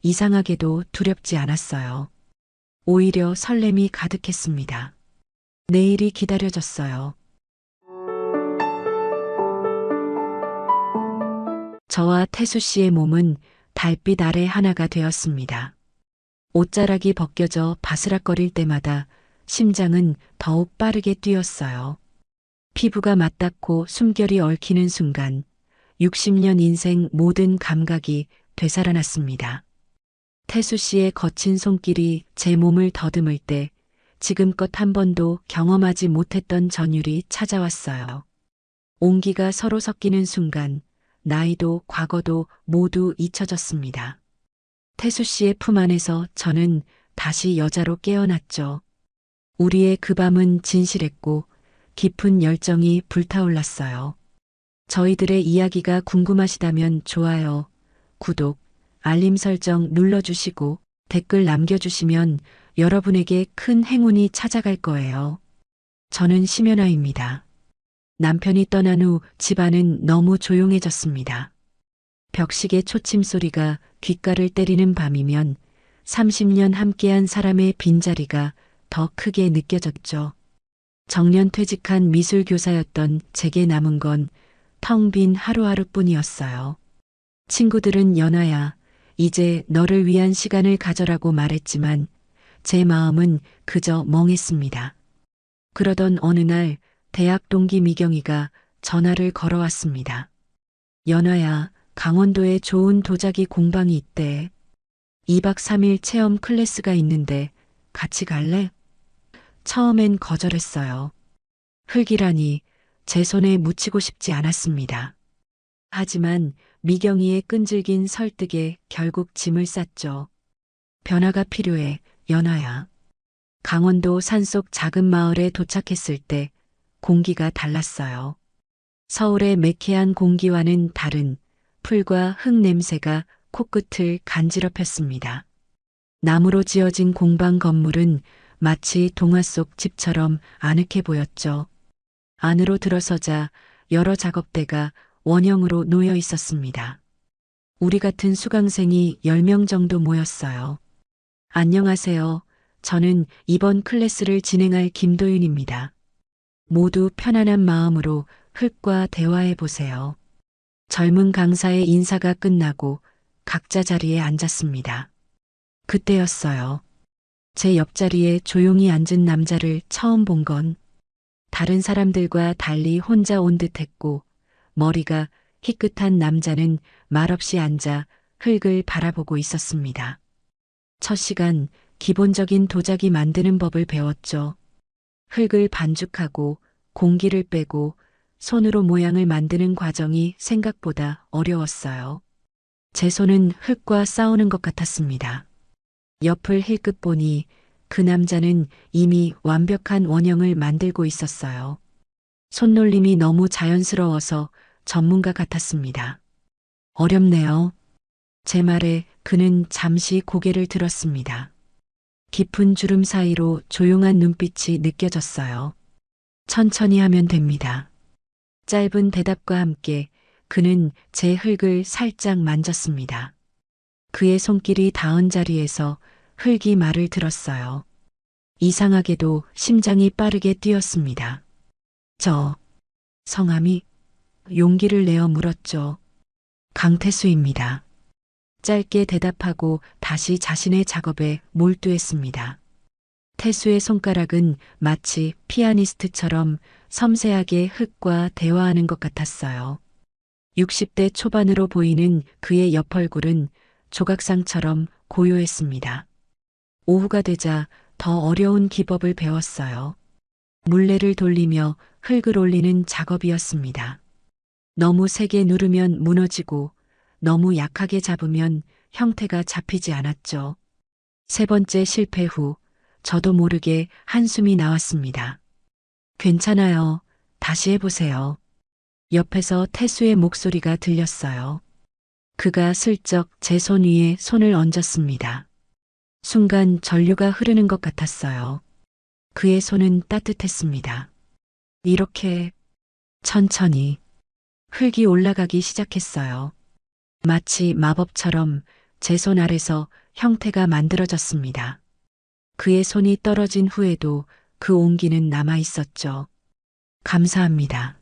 A: 이상하게도 두렵지 않았어요. 오히려 설렘이 가득했습니다. 내일이 기다려졌어요. 저와 태수 씨의 몸은 달빛 아래 하나가 되었습니다. 옷자락이 벗겨져 바스락거릴 때마다 심장은 더욱 빠르게 뛰었어요. 피부가 맞닿고 숨결이 얽히는 순간 60년 인생 모든 감각이 되살아났습니다. 태수 씨의 거친 손길이 제 몸을 더듬을 때 지금껏 한 번도 경험하지 못했던 전율이 찾아왔어요. 온기가 서로 섞이는 순간 나이도 과거도 모두 잊혀졌습니다. 태수 씨의 품 안에서 저는 다시 여자로 깨어났죠. 우리의 그 밤은 진실했고 깊은 열정이 불타올랐어요. 저희들의 이야기가 궁금하시다면 좋아요, 구독, 알림 설정 눌러주시고 댓글 남겨주시면 여러분에게 큰 행운이 찾아갈 거예요. 저는 심연아입니다. 남편이 떠난 후 집안은 너무 조용해졌습니다. 벽시계 초침 소리가 귓가를 때리는 밤이면 30년 함께한 사람의 빈자리가 더 크게 느껴졌죠. 정년 퇴직한 미술교사였던 제게 남은 건 텅 빈 하루하루뿐이었어요. 친구들은 연아야, 이제 너를 위한 시간을 가져라고 말했지만 제 마음은 그저 멍했습니다. 그러던 어느 날 대학 동기 미경이가 전화를 걸어왔습니다. 연아야, 강원도에 좋은 도자기 공방이 있대. 2박 3일 체험 클래스가 있는데 같이 갈래? 처음엔 거절했어요. 흙이라니 제 손에 묻히고 싶지 않았습니다. 하지만 미경이의 끈질긴 설득에 결국 짐을 쌌죠. 변화가 필요해, 연아야. 강원도 산속 작은 마을에 도착했을 때 공기가 달랐어요. 서울의 매캐한 공기와는 다른 풀과 흙 냄새가 코끝을 간지럽혔습니다. 나무로 지어진 공방 건물은 마치 동화 속 집처럼 아늑해 보였죠. 안으로 들어서자 여러 작업대가 원형으로 놓여 있었습니다. 우리 같은 수강생이 10명 정도 모였어요. 안녕하세요. 저는 이번 클래스를 진행할 김도윤입니다. 모두 편안한 마음으로 흙과 대화해 보세요. 젊은 강사의 인사가 끝나고 각자 자리에 앉았습니다. 그때였어요. 제 옆자리에 조용히 앉은 남자를 처음 본 건 다른 사람들과 달리 혼자 온 듯했고 머리가 희끗한 남자는 말없이 앉아 흙을 바라보고 있었습니다. 첫 시간 기본적인 도자기 만드는 법을 배웠죠. 흙을 반죽하고 공기를 빼고 손으로 모양을 만드는 과정이 생각보다 어려웠어요. 제 손은 흙과 싸우는 것 같았습니다. 옆을 힐끗 보니 그 남자는 이미 완벽한 원형을 만들고 있었어요. 손놀림이 너무 자연스러워서 전문가 같았습니다. 어렵네요. 제 말에 그는 잠시 고개를 들었습니다. 깊은 주름 사이로 조용한 눈빛이 느껴졌어요. 천천히 하면 됩니다. 짧은 대답과 함께 그는 제 흙을 살짝 만졌습니다. 그의 손길이 닿은 자리에서 흙이 말을 들었어요. 이상하게도 심장이 빠르게 뛰었습니다. 성함이? 용기를 내어 물었죠. 강태수입니다. 짧게 대답하고 다시 자신의 작업에 몰두했습니다. 태수의 손가락은 마치 피아니스트처럼 섬세하게 흙과 대화하는 것 같았어요. 60대 초반으로 보이는 그의 옆 얼굴은 조각상처럼 고요했습니다. 오후가 되자 더 어려운 기법을 배웠어요. 물레를 돌리며 흙을 올리는 작업이었습니다. 너무 세게 누르면 무너지고 너무 약하게 잡으면 형태가 잡히지 않았죠. 세 번째 실패 후 저도 모르게 한숨이 나왔습니다. 괜찮아요. 다시 해보세요. 옆에서 태수의 목소리가 들렸어요. 그가 슬쩍 제 손 위에 손을 얹었습니다. 순간 전류가 흐르는 것 같았어요. 그의 손은 따뜻했습니다. 이렇게 천천히 흙이 올라가기 시작했어요. 마치 마법처럼 제 손 아래서 형태가 만들어졌습니다. 그의 손이 떨어진 후에도 그 온기는 남아 있었죠. 감사합니다.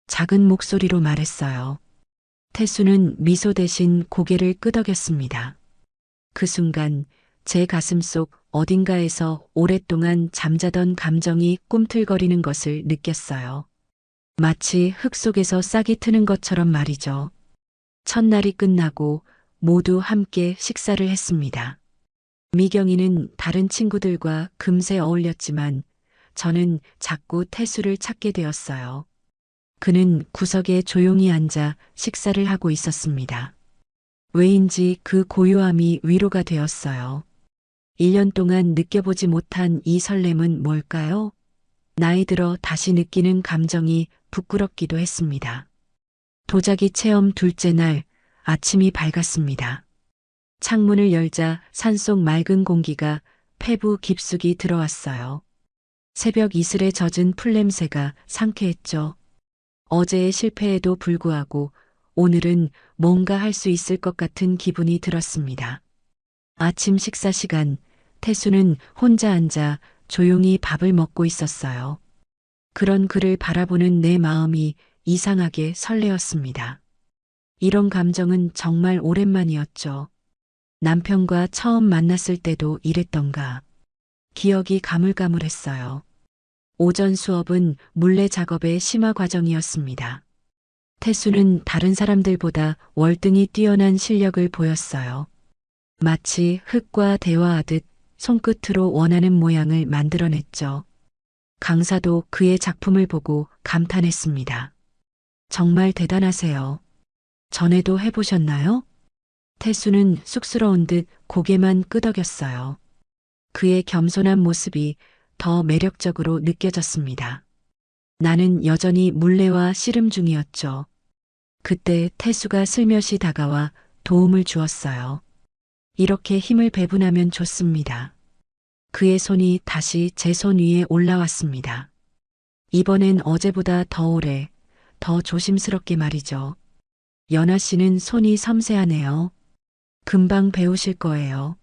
A: 작은 목소리로 말했어요. 태수는 미소 대신 고개를 끄덕였습니다. 그 순간 제 가슴 속 어딘가에서 오랫동안 잠자던 감정이 꿈틀거리는 것을 느꼈어요. 마치 흙 속에서 싹이 트는 것처럼 말이죠. 첫날이 끝나고 모두 함께 식사를 했습니다. 미경이는 다른 친구들과 금세 어울렸지만 저는 자꾸 태수를 찾게 되었어요. 그는 구석에 조용히 앉아 식사를 하고 있었습니다. 왜인지 그 고요함이 위로가 되었어요. 1년 동안 느껴보지 못한 이 설렘은 뭘까요? 나이 들어 다시 느끼는 감정이 부끄럽기도 했습니다. 도자기 체험 둘째 날 아침이 밝았습니다. 창문을 열자 산속 맑은 공기가 폐부 깊숙이 들어왔어요. 새벽 이슬에 젖은 풀냄새가 상쾌했죠. 어제의 실패에도 불구하고 오늘은 뭔가 할 수 있을 것 같은 기분이 들었습니다. 아침 식사 시간, 태수는 혼자 앉아 조용히 밥을 먹고 있었어요. 그런 그를 바라보는 내 마음이 이상하게 설레었습니다. 이런 감정은 정말 오랜만이었죠. 남편과 처음 만났을 때도 이랬던가. 기억이 가물가물했어요. 오전 수업은 물레 작업의 심화 과정이었습니다. 태수는 다른 사람들보다 월등히 뛰어난 실력을 보였어요. 마치 흙과 대화하듯 손끝으로 원하는 모양을 만들어냈죠. 강사도 그의 작품을 보고 감탄했습니다. 정말 대단하세요. 전에도 해보셨나요? 태수는 쑥스러운 듯 고개만 끄덕였어요. 그의 겸손한 모습이 더 매력적으로 느껴졌습니다. 나는 여전히 물레와 씨름 중이었죠. 그때 태수가 슬며시 다가와 도움을 주었어요. 이렇게 힘을 배분하면 좋습니다. 그의 손이 다시 제 손 위에 올라왔습니다. 이번엔 어제보다 더 오래, 더 조심스럽게 말이죠. 연아 씨는 손이 섬세하네요. 금방 배우실 거예요.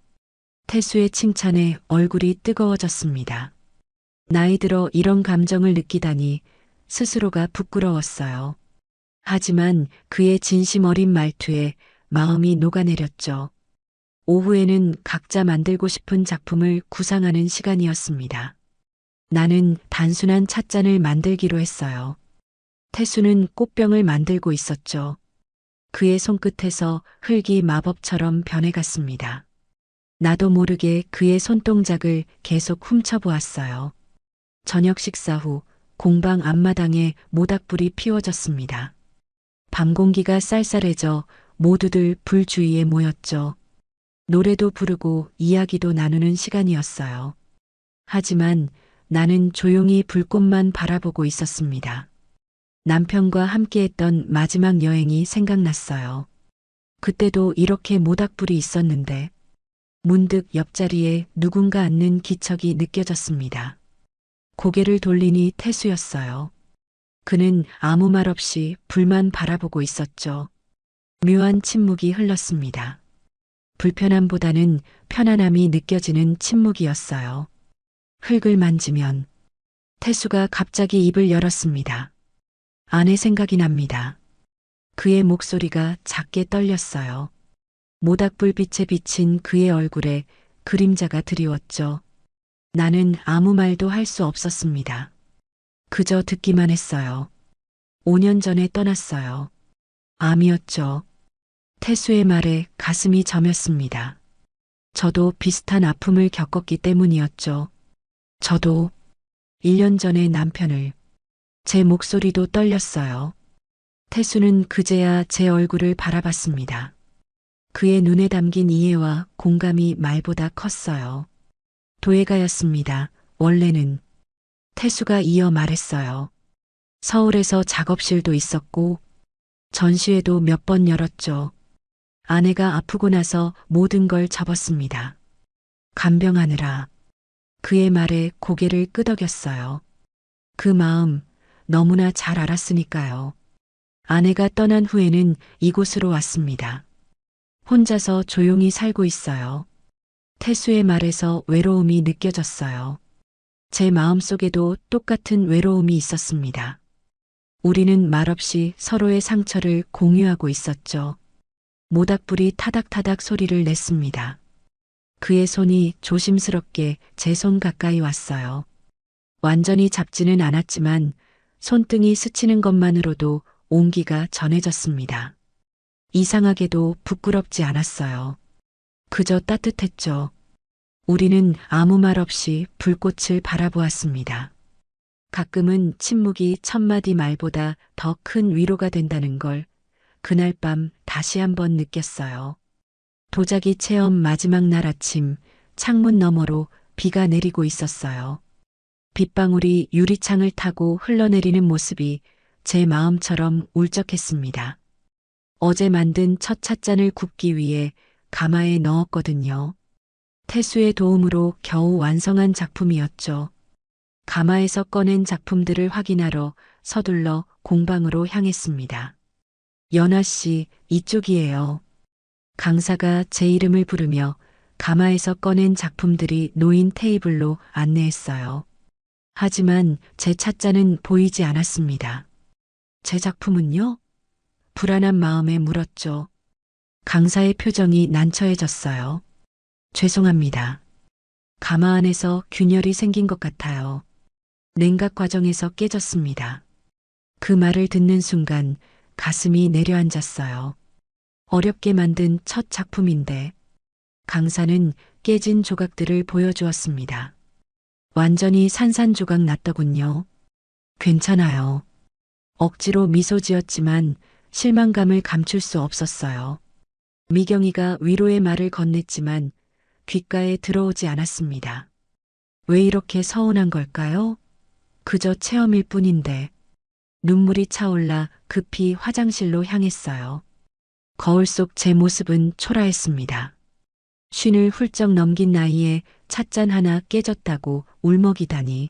A: 태수의 칭찬에 얼굴이 뜨거워졌습니다. 나이 들어 이런 감정을 느끼다니 스스로가 부끄러웠어요. 하지만 그의 진심 어린 말투에 마음이 녹아내렸죠. 오후에는 각자 만들고 싶은 작품을 구상하는 시간이었습니다. 나는 단순한 찻잔을 만들기로 했어요. 태수는 꽃병을 만들고 있었죠. 그의 손끝에서 흙이 마법처럼 변해갔습니다. 나도 모르게 그의 손동작을 계속 훔쳐보았어요. 저녁 식사 후 공방 앞마당에 모닥불이 피워졌습니다. 밤 공기가 쌀쌀해져 모두들 불 주위에 모였죠. 노래도 부르고 이야기도 나누는 시간이었어요. 하지만 나는 조용히 불꽃만 바라보고 있었습니다. 남편과 함께했던 마지막 여행이 생각났어요. 그때도 이렇게 모닥불이 있었는데 문득 옆자리에 누군가 앉는 기척이 느껴졌습니다. 고개를 돌리니 태수였어요. 그는 아무 말 없이 불만 바라보고 있었죠. 묘한 침묵이 흘렀습니다. 불편함보다는 편안함이 느껴지는 침묵이었어요. 흙을 만지면 태수가 갑자기 입을 열었습니다. 아내 생각이 납니다. 그의 목소리가 작게 떨렸어요. 모닥불빛에 비친 그의 얼굴에 그림자가 드리웠죠. 나는 아무 말도 할 수 없었습니다. 그저 듣기만 했어요. 5년 전에 떠났어요. 암이었죠. 태수의 말에 가슴이 저몄습니다. 저도 비슷한 아픔을 겪었기 때문이었죠. 저도 1년 전에 남편을, 제 목소리도 떨렸어요. 태수는 그제야 제 얼굴을 바라봤습니다. 그의 눈에 담긴 이해와 공감이 말보다 컸어요. 도예가였습니다. 원래는. 태수가 이어 말했어요. 서울에서 작업실도 있었고 전시회도 몇 번 열었죠. 아내가 아프고 나서 모든 걸 접었습니다. 간병하느라. 그의 말에 고개를 끄덕였어요. 그 마음 너무나 잘 알았으니까요. 아내가 떠난 후에는 이곳으로 왔습니다. 혼자서 조용히 살고 있어요. 태수의 말에서 외로움이 느껴졌어요. 제 마음속에도 똑같은 외로움이 있었습니다. 우리는 말없이 서로의 상처를 공유하고 있었죠. 모닥불이 타닥타닥 소리를 냈습니다. 그의 손이 조심스럽게 제 손 가까이 왔어요. 완전히 잡지는 않았지만 손등이 스치는 것만으로도 온기가 전해졌습니다. 이상하게도 부끄럽지 않았어요. 그저 따뜻했죠. 우리는 아무 말 없이 불꽃을 바라보았습니다. 가끔은 침묵이 천마디 말보다 더 큰 위로가 된다는 걸 그날 밤 다시 한번 느꼈어요. 도자기 체험 마지막 날 아침, 창문 너머로 비가 내리고 있었어요. 빗방울이 유리창을 타고 흘러내리는 모습이 제 마음처럼 울적했습니다. 어제 만든 첫 찻잔을 굽기 위해 가마에 넣었거든요. 태수의 도움으로 겨우 완성한 작품이었죠. 가마에서 꺼낸 작품들을 확인하러 서둘러 공방으로 향했습니다. 연아 씨, 이쪽이에요. 강사가 제 이름을 부르며 가마에서 꺼낸 작품들이 놓인 테이블로 안내했어요. 하지만 제 찻잔은 보이지 않았습니다. 제 작품은요? 불안한 마음에 물었죠. 강사의 표정이 난처해졌어요. 죄송합니다. 가마 안에서 균열이 생긴 것 같아요. 냉각 과정에서 깨졌습니다. 그 말을 듣는 순간 가슴이 내려앉았어요. 어렵게 만든 첫 작품인데 강사는 깨진 조각들을 보여주었습니다. 완전히 산산조각 났더군요. 괜찮아요. 억지로 미소 지었지만 실망감을 감출 수 없었어요. 미경이가 위로의 말을 건넸지만 귓가에 들어오지 않았습니다. 왜 이렇게 서운한 걸까요? 그저 체험일 뿐인데. 눈물이 차올라 급히 화장실로 향했어요. 거울 속 제 모습은 초라했습니다. 쉰을 훌쩍 넘긴 나이에 찻잔 하나 깨졌다고 울먹이다니.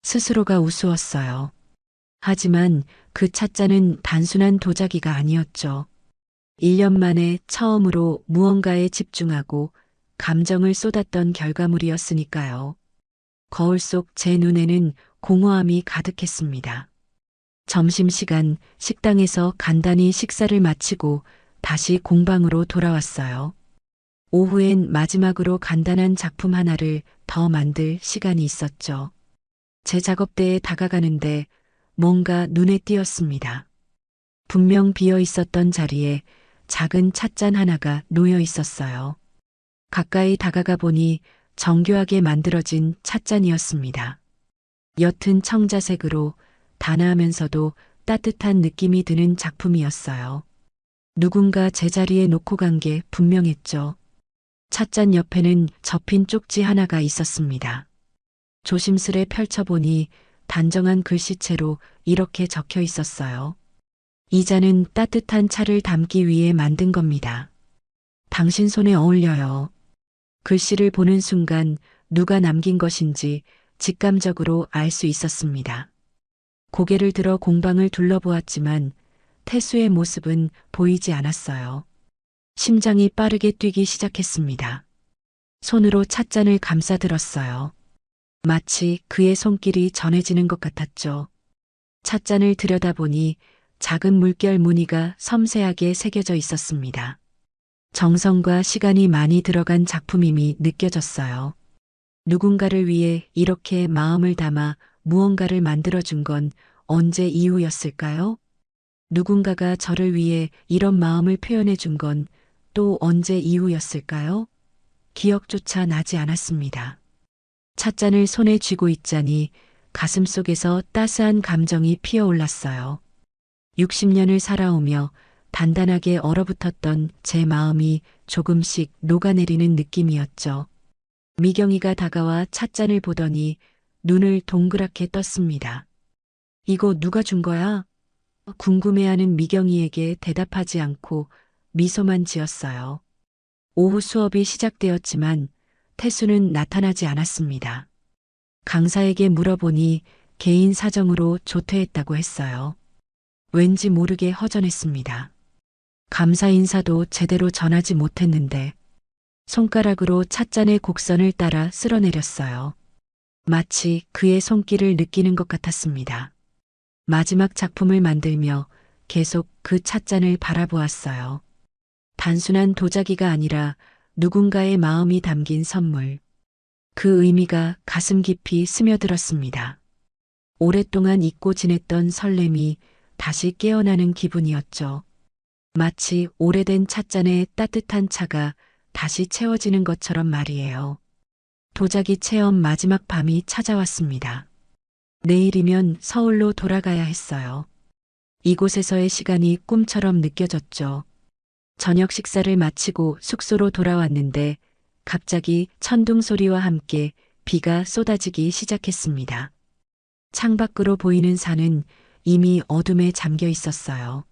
A: 스스로가 우스웠어요. 하지만 그 찻잔은 단순한 도자기가 아니었죠. 1년 만에 처음으로 무언가에 집중하고 감정을 쏟았던 결과물이었으니까요. 거울 속 제 눈에는 공허함이 가득했습니다. 점심시간 식당에서 간단히 식사를 마치고 다시 공방으로 돌아왔어요. 오후엔 마지막으로 간단한 작품 하나를 더 만들 시간이 있었죠. 제 작업대에 다가가는데 뭔가 눈에 띄었습니다. 분명 비어 있었던 자리에 작은 찻잔 하나가 놓여 있었어요. 가까이 다가가 보니 정교하게 만들어진 찻잔이었습니다. 옅은 청자색으로 단아하면서도 따뜻한 느낌이 드는 작품이었어요. 누군가 제자리에 놓고 간 게 분명했죠. 찻잔 옆에는 접힌 쪽지 하나가 있었습니다. 조심스레 펼쳐보니 단정한 글씨체로 이렇게 적혀 있었어요. 이 잔은 따뜻한 차를 담기 위해 만든 겁니다. 당신 손에 어울려요. 글씨를 보는 순간 누가 남긴 것인지 직감적으로 알 수 있었습니다. 고개를 들어 공방을 둘러보았지만 태수의 모습은 보이지 않았어요. 심장이 빠르게 뛰기 시작했습니다. 손으로 찻잔을 감싸들었어요. 마치 그의 손길이 전해지는 것 같았죠. 찻잔을 들여다보니 작은 물결 무늬가 섬세하게 새겨져 있었습니다. 정성과 시간이 많이 들어간 작품임이 느껴졌어요. 누군가를 위해 이렇게 마음을 담아 무언가를 만들어준 건 언제 이후였을까요? 누군가가 저를 위해 이런 마음을 표현해 준 건 또 언제 이후였을까요? 기억조차 나지 않았습니다. 찻잔을 손에 쥐고 있자니 가슴속에서 따스한 감정이 피어올랐어요. 60년을 살아오며 단단하게 얼어붙었던 제 마음이 조금씩 녹아내리는 느낌이었죠. 미경이가 다가와 찻잔을 보더니 눈을 동그랗게 떴습니다. 이거 누가 준 거야? 궁금해하는 미경이에게 대답하지 않고 미소만 지었어요. 오후 수업이 시작되었지만 태수는 나타나지 않았습니다. 강사에게 물어보니 개인 사정으로 조퇴했다고 했어요. 왠지 모르게 허전했습니다. 감사 인사도 제대로 전하지 못했는데 손가락으로 찻잔의 곡선을 따라 쓸어내렸어요. 마치 그의 손길을 느끼는 것 같았습니다. 마지막 작품을 만들며 계속 그 찻잔을 바라보았어요. 단순한 도자기가 아니라 누군가의 마음이 담긴 선물. 그 의미가 가슴 깊이 스며들었습니다. 오랫동안 잊고 지냈던 설렘이 다시 깨어나는 기분이었죠. 마치 오래된 찻잔에 따뜻한 차가 다시 채워지는 것처럼 말이에요. 도자기 체험 마지막 밤이 찾아왔습니다. 내일이면 서울로 돌아가야 했어요. 이곳에서의 시간이 꿈처럼 느껴졌죠. 저녁 식사를 마치고 숙소로 돌아왔는데 갑자기 천둥 소리와 함께 비가 쏟아지기 시작했습니다. 창밖으로 보이는 산은 이미 어둠에 잠겨 있었어요.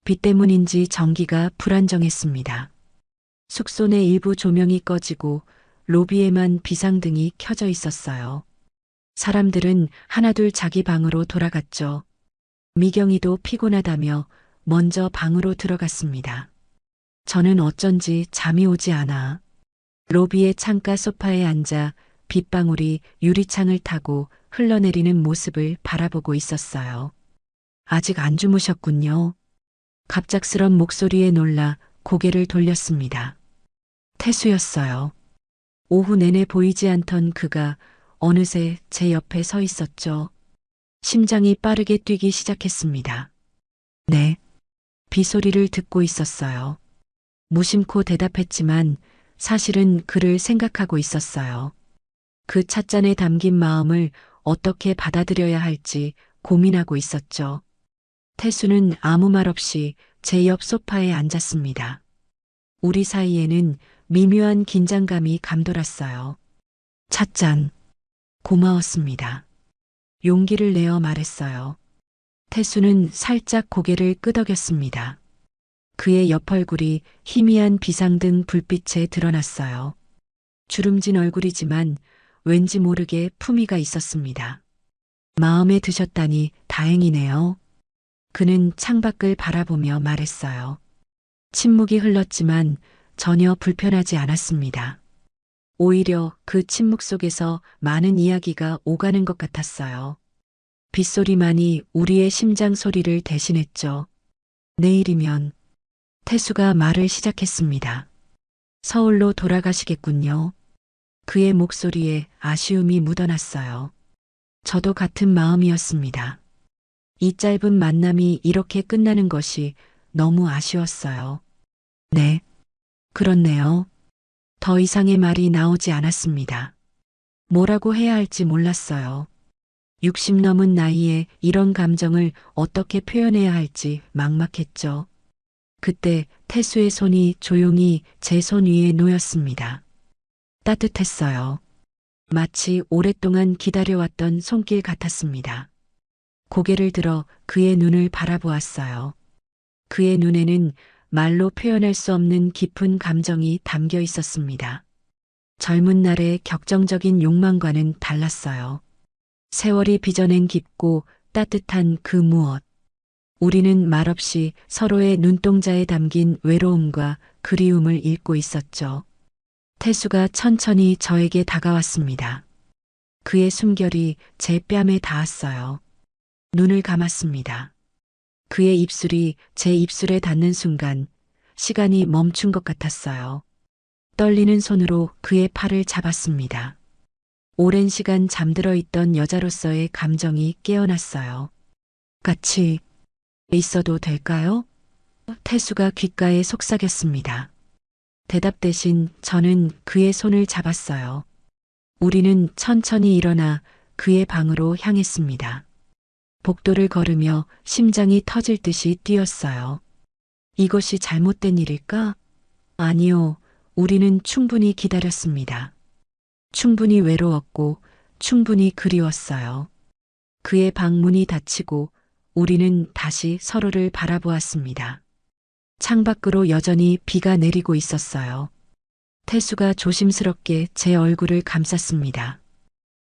A: 비 때문인지 전기가 불안정했습니다. 숙소 내 일부 조명이 꺼지고 로비에만 비상등이 켜져 있었어요. 사람들은 하나둘 자기 방으로 돌아갔죠. 미경이도 피곤하다며 먼저 방으로 들어갔습니다. 저는 어쩐지 잠이 오지 않아 로비의 창가 소파에 앉아 빗방울이 유리창을 타고 흘러내리는 모습을 바라보고 있었어요. 아직 안 주무셨군요. 갑작스런 목소리에 놀라 고개를 돌렸습니다. 태수였어요. 오후 내내 보이지 않던 그가 어느새 제 옆에 서 있었죠. 심장이 빠르게 뛰기 시작했습니다. 네. 비소리를 듣고 있었어요. 무심코 대답했지만 사실은 그를 생각하고 있었어요. 그 찻잔에 담긴 마음을 어떻게 받아들여야 할지 고민하고 있었죠. 태수는 아무 말 없이 제 옆 소파에 앉았습니다. 우리 사이에는 미묘한 긴장감이 감돌았어요. 찻잔, 고마웠습니다. 용기를 내어 말했어요. 태수는 살짝 고개를 끄덕였습니다. 그의 옆 얼굴이 희미한 비상등 불빛에 드러났어요. 주름진 얼굴이지만 왠지 모르게 품위가 있었습니다. 마음에 드셨다니 다행이네요. 그는 창밖을 바라보며 말했어요. 침묵이 흘렀지만 전혀 불편하지 않았습니다. 오히려 그 침묵 속에서 많은 이야기가 오가는 것 같았어요. 빗소리만이 우리의 심장 소리를 대신했죠. 내일이면 태수가 말을 시작했습니다. 서울로 돌아가시겠군요. 그의 목소리에 아쉬움이 묻어났어요. 저도 같은 마음이었습니다. 이 짧은 만남이 이렇게 끝나는 것이 너무 아쉬웠어요. 네, 그렇네요. 더 이상의 말이 나오지 않았습니다. 뭐라고 해야 할지 몰랐어요. 60 넘은 나이에 이런 감정을 어떻게 표현해야 할지 막막했죠. 그때 태수의 손이 조용히 제 손 위에 놓였습니다. 따뜻했어요. 마치 오랫동안 기다려왔던 손길 같았습니다. 고개를 들어 그의 눈을 바라보았어요. 그의 눈에는 말로 표현할 수 없는 깊은 감정이 담겨 있었습니다. 젊은 날의 격정적인 욕망과는 달랐어요. 세월이 빚어낸 깊고 따뜻한 그 무엇. 우리는 말없이 서로의 눈동자에 담긴 외로움과 그리움을 읽고 있었죠. 태수가 천천히 저에게 다가왔습니다. 그의 숨결이 제 뺨에 닿았어요. 눈을 감았습니다. 그의 입술이 제 입술에 닿는 순간 시간이 멈춘 것 같았어요. 떨리는 손으로 그의 팔을 잡았습니다. 오랜 시간 잠들어 있던 여자로서의 감정이 깨어났어요. 같이 있어도 될까요? 태수가 귓가에 속삭였습니다. 대답 대신 저는 그의 손을 잡았어요. 우리는 천천히 일어나 그의 방으로 향했습니다. 복도를 걸으며 심장이 터질 듯이 뛰었어요. 이것이 잘못된 일일까? 아니요. 우리는 충분히 기다렸습니다. 충분히 외로웠고 충분히 그리웠어요. 그의 방 문이 닫히고 우리는 다시 서로를 바라보았습니다. 창밖으로 여전히 비가 내리고 있었어요. 태수가 조심스럽게 제 얼굴을 감쌌습니다.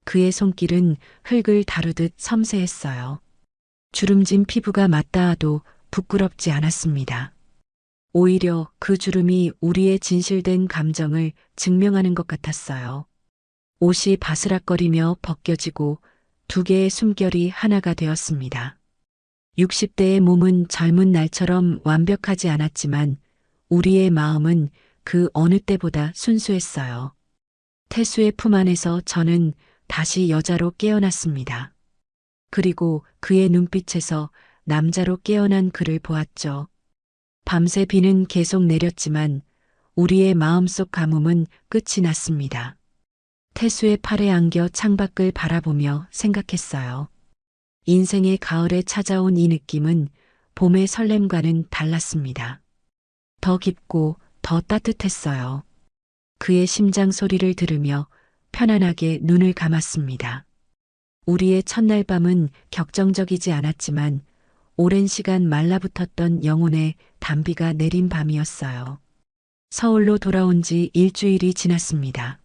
A: 그의 손길은 흙을 다루듯 섬세했어요. 주름진 피부가 맞닿아도 부끄럽지 않았습니다. 오히려 그 주름이 우리의 진실된 감정을 증명하는 것 같았어요. 옷이 바스락거리며 벗겨지고 두 개의 숨결이 하나가 되었습니다. 60대의 몸은 젊은 날처럼 완벽하지 않았지만 우리의 마음은 그 어느 때보다 순수했어요. 태수의 품 안에서 저는 다시 여자로 깨어났습니다. 그리고 그의 눈빛에서 남자로 깨어난 그를 보았죠. 밤새 비는 계속 내렸지만 우리의 마음속 가뭄은 끝이 났습니다. 태수의 팔에 안겨 창밖을 바라보며 생각했어요. 인생의 가을에 찾아온 이 느낌은 봄의 설렘과는 달랐습니다. 더 깊고 더 따뜻했어요. 그의 심장 소리를 들으며 편안하게 눈을 감았습니다. 우리의 첫날 밤은 격정적이지 않았지만 오랜 시간 말라붙었던 영혼의 단비가 내린 밤이었어요. 서울로 돌아온 지 일주일이 지났습니다.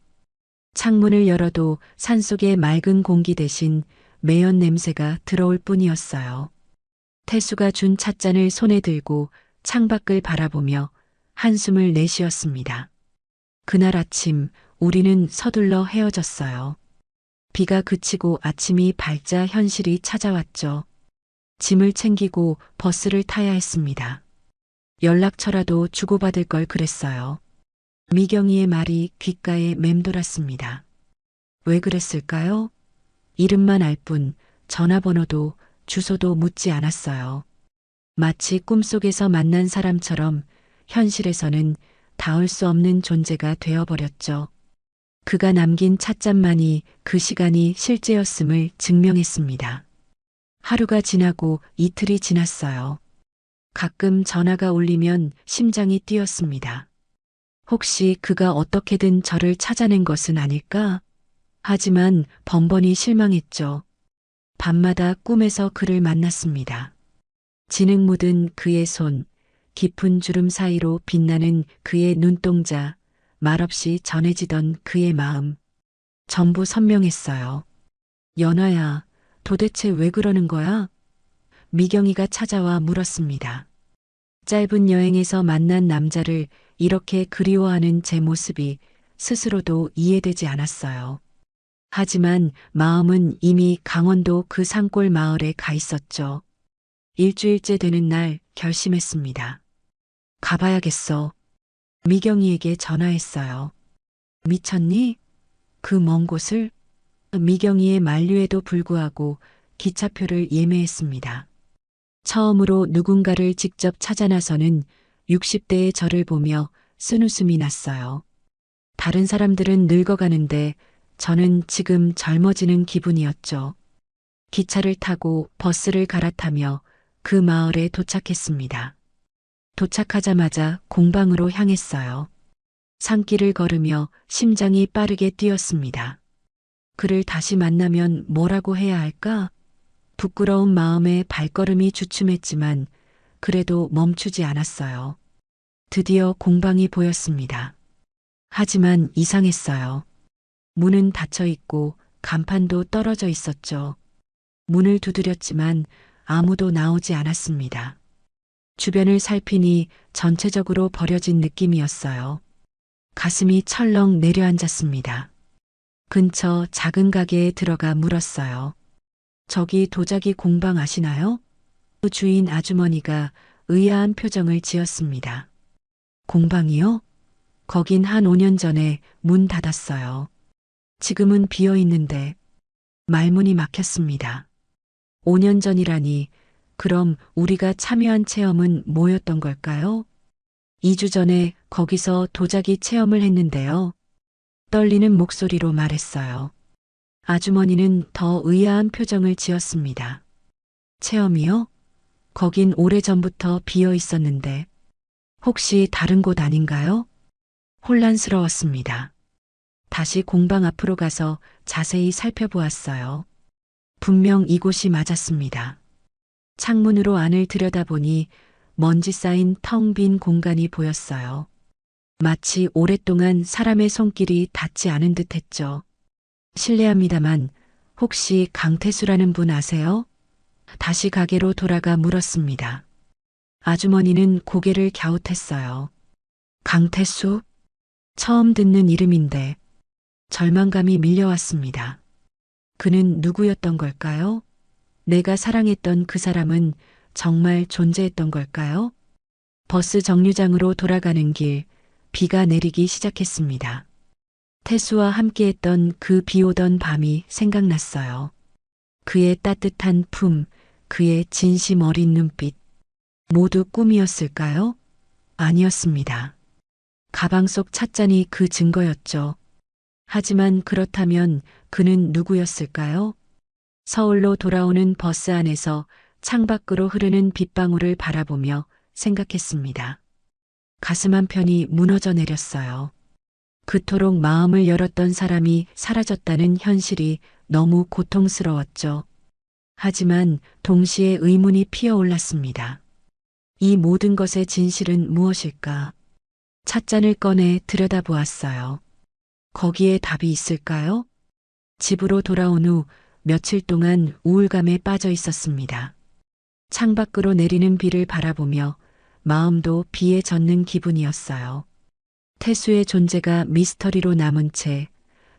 A: 창문을 열어도 산속의 맑은 공기 대신 매연 냄새가 들어올 뿐이었어요. 태수가 준 찻잔을 손에 들고 창밖을 바라보며 한숨을 내쉬었습니다. 그날 아침 우리는 서둘러 헤어졌어요. 비가 그치고 아침이 밝자 현실이 찾아왔죠. 짐을 챙기고 버스를 타야 했습니다. 연락처라도 주고받을 걸 그랬어요. 미경이의 말이 귓가에 맴돌았습니다. 왜 그랬을까요? 이름만 알 뿐 전화번호도 주소도 묻지 않았어요. 마치 꿈속에서 만난 사람처럼 현실에서는 닿을 수 없는 존재가 되어버렸죠. 그가 남긴 찻잔만이 그 시간이 실제였음을 증명했습니다. 하루가 지나고 이틀이 지났어요. 가끔 전화가 울리면 심장이 뛰었습니다. 혹시 그가 어떻게든 저를 찾아낸 것은 아닐까? 하지만 번번이 실망했죠. 밤마다 꿈에서 그를 만났습니다. 진흙 묻은 그의 손, 깊은 주름 사이로 빛나는 그의 눈동자, 말없이 전해지던 그의 마음. 전부 선명했어요. 연아야, 도대체 왜 그러는 거야? 미경이가 찾아와 물었습니다. 짧은 여행에서 만난 남자를 이렇게 그리워하는 제 모습이 스스로도 이해되지 않았어요. 하지만 마음은 이미 강원도 그 산골 마을에 가 있었죠. 일주일째 되는 날 결심했습니다. 가봐야겠어. 미경이에게 전화했어요. 미쳤니? 그 먼 곳을? 미경이의 만류에도 불구하고 기차표를 예매했습니다. 처음으로 누군가를 직접 찾아 나서는 60대의 저를 보며 쓴웃음이 났어요. 다른 사람들은 늙어가는데 저는 지금 젊어지는 기분이었죠. 기차를 타고 버스를 갈아타며 그 마을에 도착했습니다. 도착하자마자 공방으로 향했어요. 산길을 걸으며 심장이 빠르게 뛰었습니다. 그를 다시 만나면 뭐라고 해야 할까? 부끄러운 마음에 발걸음이 주춤했지만 그래도 멈추지 않았어요. 드디어 공방이 보였습니다. 하지만 이상했어요. 문은 닫혀 있고 간판도 떨어져 있었죠. 문을 두드렸지만 아무도 나오지 않았습니다. 주변을 살피니 전체적으로 버려진 느낌이었어요. 가슴이 철렁 내려앉았습니다. 근처 작은 가게에 들어가 물었어요. 저기 도자기 공방 아시나요? 그 주인 아주머니가 의아한 표정을 지었습니다. 공방이요? 거긴 한 5년 전에 문 닫았어요. 지금은 비어 있는데 말문이 막혔습니다. 5년 전이라니 그럼 우리가 참여한 체험은 뭐였던 걸까요? 2주 전에 거기서 도자기 체험을 했는데요. 떨리는 목소리로 말했어요. 아주머니는 더 의아한 표정을 지었습니다. 체험이요? 거긴 오래전부터 비어 있었는데 혹시 다른 곳 아닌가요? 혼란스러웠습니다. 다시 공방 앞으로 가서 자세히 살펴보았어요. 분명 이곳이 맞았습니다. 창문으로 안을 들여다보니 먼지 쌓인 텅 빈 공간이 보였어요. 마치 오랫동안 사람의 손길이 닿지 않은 듯 했죠. 실례합니다만 혹시 강태수라는 분 아세요? 다시 가게로 돌아가 물었습니다. 아주머니는 고개를 갸웃했어요. 강태수? 처음 듣는 이름인데 절망감이 밀려왔습니다. 그는 누구였던 걸까요? 내가 사랑했던 그 사람은 정말 존재했던 걸까요? 버스 정류장으로 돌아가는 길, 비가 내리기 시작했습니다. 태수와 함께했던 그 비 오던 밤이 생각났어요. 그의 따뜻한 품, 그의 진심 어린 눈빛, 모두 꿈이었을까요? 아니었습니다. 가방 속 찻잔이 그 증거였죠. 하지만 그렇다면 그는 누구였을까요? 서울로 돌아오는 버스 안에서 창밖으로 흐르는 빗방울을 바라보며 생각했습니다. 가슴 한편이 무너져 내렸어요. 그토록 마음을 열었던 사람이 사라졌다는 현실이 너무 고통스러웠죠. 하지만 동시에 의문이 피어올랐습니다. 이 모든 것의 진실은 무엇일까? 찻잔을 꺼내 들여다보았어요. 거기에 답이 있을까요? 집으로 돌아온 후 며칠 동안 우울감에 빠져 있었습니다. 창밖으로 내리는 비를 바라보며 마음도 비에 젖는 기분이었어요. 태수의 존재가 미스터리로 남은 채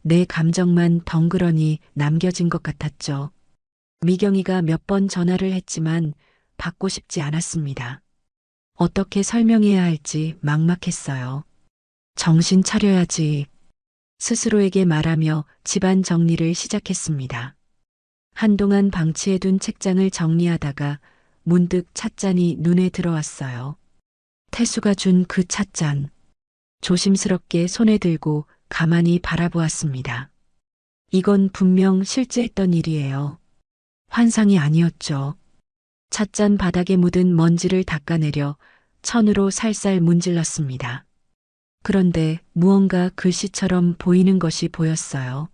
A: 내 감정만 덩그러니 남겨진 것 같았죠. 미경이가 몇 번 전화를 했지만 받고 싶지 않았습니다. 어떻게 설명해야 할지 막막했어요. 정신 차려야지. 스스로에게 말하며 집안 정리를 시작했습니다. 한동안 방치해둔 책장을 정리하다가 문득 찻잔이 눈에 들어왔어요. 태수가 준 그 찻잔. 조심스럽게 손에 들고 가만히 바라보았습니다. 이건 분명 실제 했던 일이에요. 환상이 아니었죠. 찻잔 바닥에 묻은 먼지를 닦아내려 천으로 살살 문질렀습니다. 그런데 무언가 글씨처럼 보이는 것이 보였어요.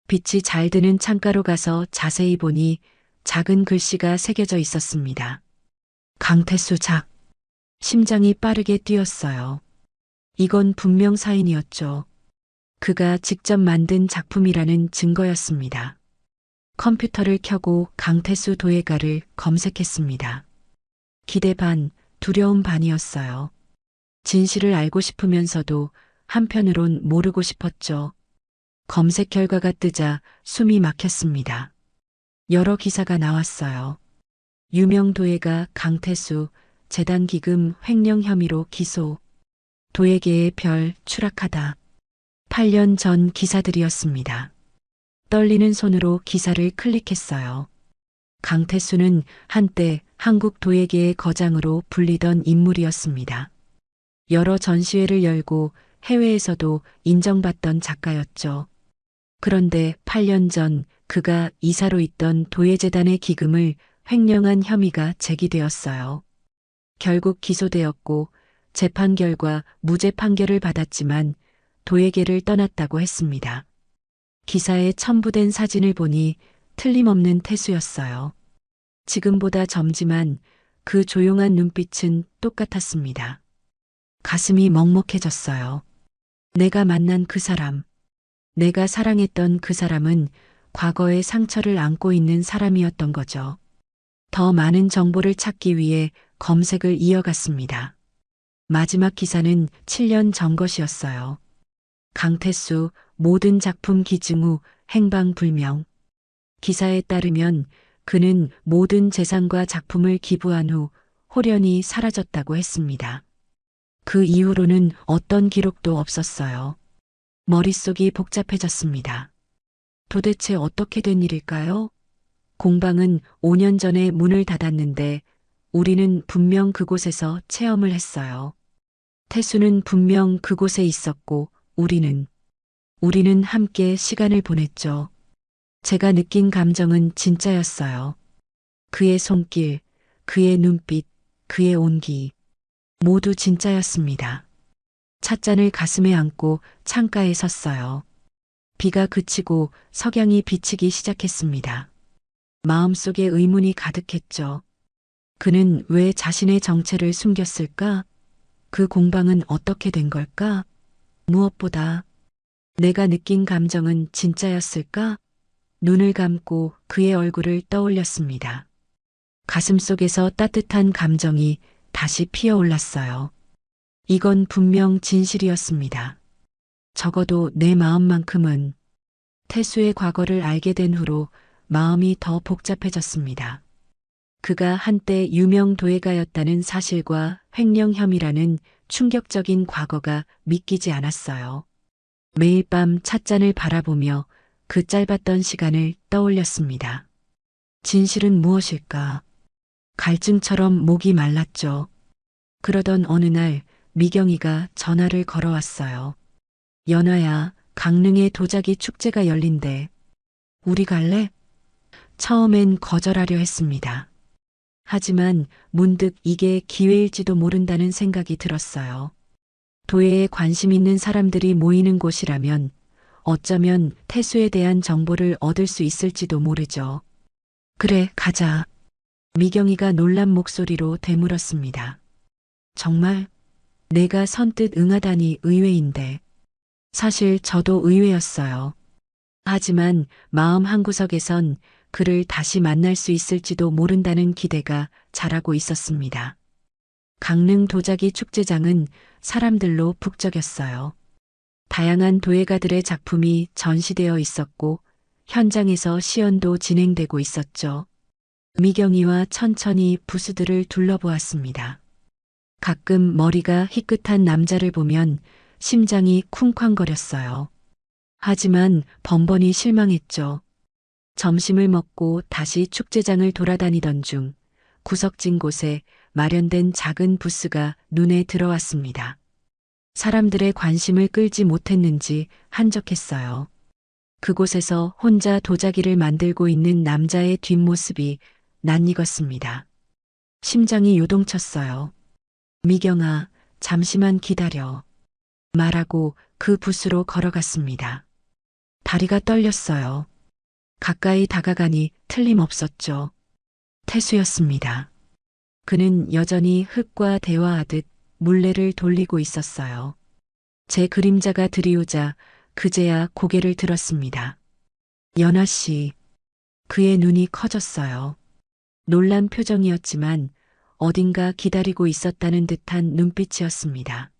A: 빛이 잘 드는 창가로 가서 자세히 보니 작은 글씨가 새겨져 있었습니다. 강태수 작. 심장이 빠르게 뛰었어요. 이건 분명 사인이었죠. 그가 직접 만든 작품이라는 증거였습니다. 컴퓨터를 켜고 강태수 도예가를 검색했습니다. 기대 반, 두려움 반이었어요. 진실을 알고 싶으면서도 한편으론 모르고 싶었죠. 검색 결과가 뜨자 숨이 막혔습니다. 여러 기사가 나왔어요. 유명 도예가 강태수 재단 기금 횡령 혐의로 기소. 도예계의 별 추락하다. 8년 전 기사들이었습니다. 떨리는 손으로 기사를 클릭했어요. 강태수는 한때 한국 도예계의 거장으로 불리던 인물이었습니다. 여러 전시회를 열고 해외에서도 인정받던 작가였죠. 그런데 8년 전 그가 이사로 있던 도예재단의 기금을 횡령한 혐의가 제기되었어요. 결국 기소되었고 재판 결과 무죄 판결을 받았지만 도예계를 떠났다고 했습니다. 기사에 첨부된 사진을 보니 틀림없는 태수였어요. 지금보다 젊지만 그 조용한 눈빛은 똑같았습니다. 가슴이 먹먹해졌어요. 내가 만난 그 사람, 내가 사랑했던 그 사람은 과거의 상처를 안고 있는 사람이었던 거죠. 더 많은 정보를 찾기 위해 검색을 이어갔습니다. 마지막 기사는 7년 전 것이었어요. 강태수 모든 작품 기증 후 행방불명. 기사에 따르면 그는 모든 재산과 작품을 기부한 후 홀연히 사라졌다고 했습니다. 그 이후로는 어떤 기록도 없었어요. 머릿속이 복잡해졌습니다. 도대체 어떻게 된 일일까요? 공방은 5년 전에 문을 닫았는데 우리는 분명 그곳에서 체험을 했어요. 태수는 분명 그곳에 있었고 우리는 함께 시간을 보냈죠. 제가 느낀 감정은 진짜였어요. 그의 손길, 그의 눈빛, 그의 온기, 모두 진짜였습니다. 찻잔을 가슴에 안고 창가에 섰어요. 비가 그치고 석양이 비치기 시작했습니다. 마음속에 의문이 가득했죠. 그는 왜 자신의 정체를 숨겼을까? 그 공방은 어떻게 된 걸까? 무엇보다 내가 느낀 감정은 진짜였을까? 눈을 감고 그의 얼굴을 떠올렸습니다. 가슴속에서 따뜻한 감정이 다시 피어올랐어요. 이건 분명 진실이었습니다. 적어도 내 마음만큼은. 태수의 과거를 알게 된 후로 마음이 더 복잡해졌습니다. 그가 한때 유명 도예가였다는 사실과 횡령혐의라는 충격적인 과거가 믿기지 않았어요. 매일 밤 찻잔을 바라보며 그 짧았던 시간을 떠올렸습니다. 진실은 무엇일까? 갈증처럼 목이 말랐죠. 그러던 어느 날 미경이가 전화를 걸어왔어요. 연아야, 강릉에 도자기 축제가 열린대. 우리 갈래? 처음엔 거절하려 했습니다. 하지만 문득 이게 기회일지도 모른다는 생각이 들었어요. 도예에 관심 있는 사람들이 모이는 곳이라면 어쩌면 태수에 대한 정보를 얻을 수 있을지도 모르죠. 그래, 가자. 미경이가 놀란 목소리로 되물었습니다. 정말? 내가 선뜻 응하다니 의외인데. 사실 저도 의외였어요. 하지만 마음 한구석에선 그를 다시 만날 수 있을지도 모른다는 기대가 자라고 있었습니다. 강릉 도자기 축제장은 사람들로 북적였어요. 다양한 도예가들의 작품이 전시되어 있었고 현장에서 시연도 진행되고 있었죠. 미경이와 천천히 부스들을 둘러보았습니다. 가끔 머리가 희끗한 남자를 보면 심장이 쿵쾅거렸어요. 하지만 번번이 실망했죠. 점심을 먹고 다시 축제장을 돌아다니던 중 구석진 곳에 마련된 작은 부스가 눈에 들어왔습니다. 사람들의 관심을 끌지 못했는지 한적했어요. 그곳에서 혼자 도자기를 만들고 있는 남자의 뒷모습이 낯익었습니다. 심장이 요동쳤어요. 미경아, 잠시만 기다려. 말하고 그 부스로 걸어갔습니다. 다리가 떨렸어요. 가까이 다가가니 틀림없었죠. 태수였습니다. 그는 여전히 흙과 대화하듯 물레를 돌리고 있었어요. 제 그림자가 들이오자 그제야 고개를 들었습니다. 연아 씨, 그의 눈이 커졌어요. 놀란 표정이었지만 어딘가 기다리고 있었다는 듯한 눈빛이었습니다.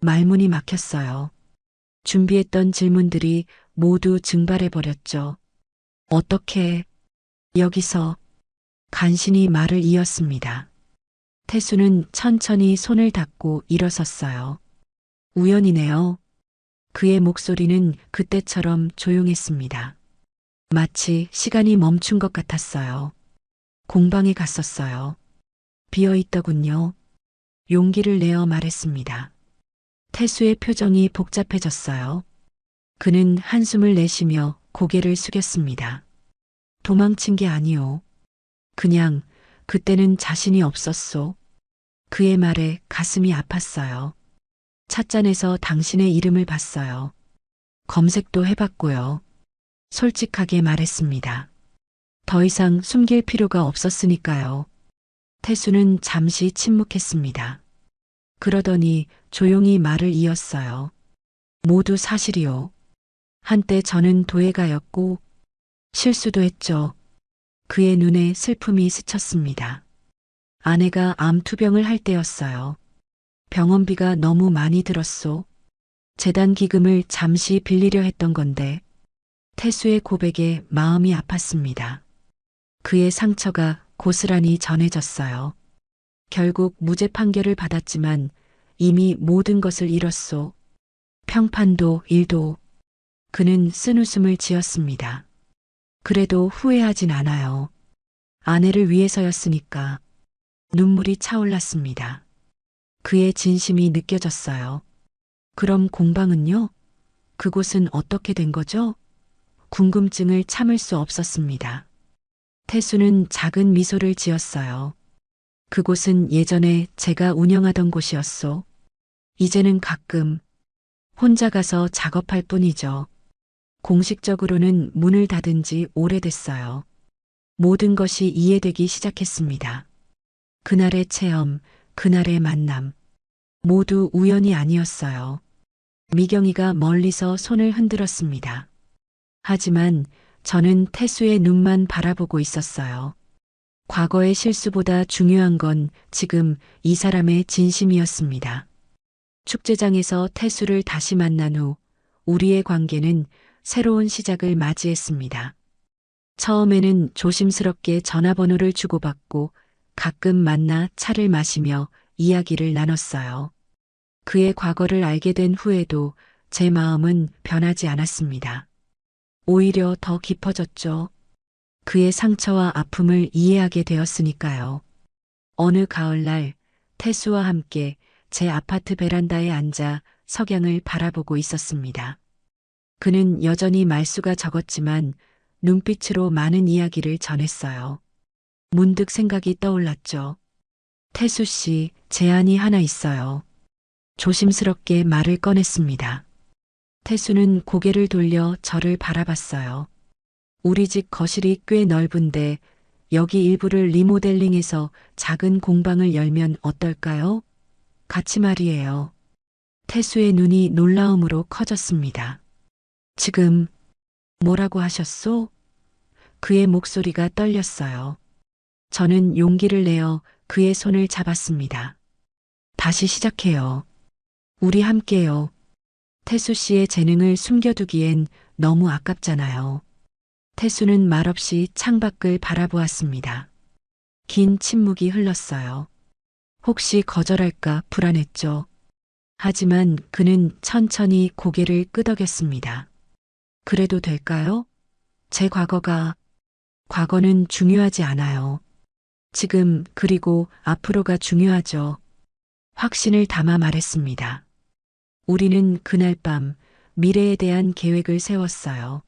A: 말문이 막혔어요. 준비했던 질문들이 모두 증발해버렸죠. 어떻게, 여기서, 간신히 말을 이었습니다. 태수는 천천히 손을 닫고 일어섰어요. 우연이네요. 그의 목소리는 그때처럼 조용했습니다. 마치 시간이 멈춘 것 같았어요. 공방에 갔었어요. 비어있더군요. 용기를 내어 말했습니다. 태수의 표정이 복잡해졌어요. 그는 한숨을 내쉬며 고개를 숙였습니다. 도망친 게 아니오. 그냥 그때는 자신이 없었소. 그의 말에 가슴이 아팠어요. 찻잔에서 당신의 이름을 봤어요. 검색도 해봤고요. 솔직하게 말했습니다. 더 이상 숨길 필요가 없었으니까요. 태수는 잠시 침묵했습니다. 그러더니 조용히 말을 이었어요. 모두 사실이요. 한때 저는 도예가였고 실수도 했죠. 그의 눈에 슬픔이 스쳤습니다. 아내가 암투병을 할 때였어요. 병원비가 너무 많이 들었소. 재단 기금을 잠시 빌리려 했던 건데 태수의 고백에 마음이 아팠습니다. 그의 상처가 고스란히 전해졌어요. 결국 무죄 판결을 받았지만 이미 모든 것을 잃었소. 평판도 일도. 그는 쓴웃음을 지었습니다. 그래도 후회하진 않아요. 아내를 위해서였으니까. 눈물이 차올랐습니다. 그의 진심이 느껴졌어요. 그럼 공방은요? 그곳은 어떻게 된 거죠? 궁금증을 참을 수 없었습니다. 태수는 작은 미소를 지었어요. 그곳은 예전에 제가 운영하던 곳이었소. 이제는 가끔 혼자 가서 작업할 뿐이죠. 공식적으로는 문을 닫은 지 오래됐어요. 모든 것이 이해되기 시작했습니다. 그날의 체험, 그날의 만남, 모두 우연이 아니었어요. 미경이가 멀리서 손을 흔들었습니다. 하지만 저는 태수의 눈만 바라보고 있었어요. 과거의 실수보다 중요한 건 지금 이 사람의 진심이었습니다. 축제장에서 태수를 다시 만난 후 우리의 관계는 새로운 시작을 맞이했습니다. 처음에는 조심스럽게 전화번호를 주고받고 가끔 만나 차를 마시며 이야기를 나눴어요. 그의 과거를 알게 된 후에도 제 마음은 변하지 않았습니다. 오히려 더 깊어졌죠. 그의 상처와 아픔을 이해하게 되었으니까요. 어느 가을날 태수와 함께 제 아파트 베란다에 앉아 석양을 바라보고 있었습니다. 그는 여전히 말수가 적었지만 눈빛으로 많은 이야기를 전했어요. 문득 생각이 떠올랐죠. 태수 씨, 제안이 하나 있어요. 조심스럽게 말을 꺼냈습니다. 태수는 고개를 돌려 저를 바라봤어요. 우리 집 거실이 꽤 넓은데 여기 일부를 리모델링해서 작은 공방을 열면 어떨까요? 같이 말이에요. 태수의 눈이 놀라움으로 커졌습니다. 지금 뭐라고 하셨소? 그의 목소리가 떨렸어요. 저는 용기를 내어 그의 손을 잡았습니다. 다시 시작해요. 우리 함께요. 태수 씨의 재능을 숨겨두기엔 너무 아깝잖아요. 태수는 말없이 창밖을 바라보았습니다. 긴 침묵이 흘렀어요. 혹시 거절할까 불안했죠. 하지만 그는 천천히 고개를 끄덕였습니다. 그래도 될까요? 제 과거는 중요하지 않아요. 지금 그리고 앞으로가 중요하죠. 확신을 담아 말했습니다. 우리는 그날 밤 미래에 대한 계획을 세웠어요.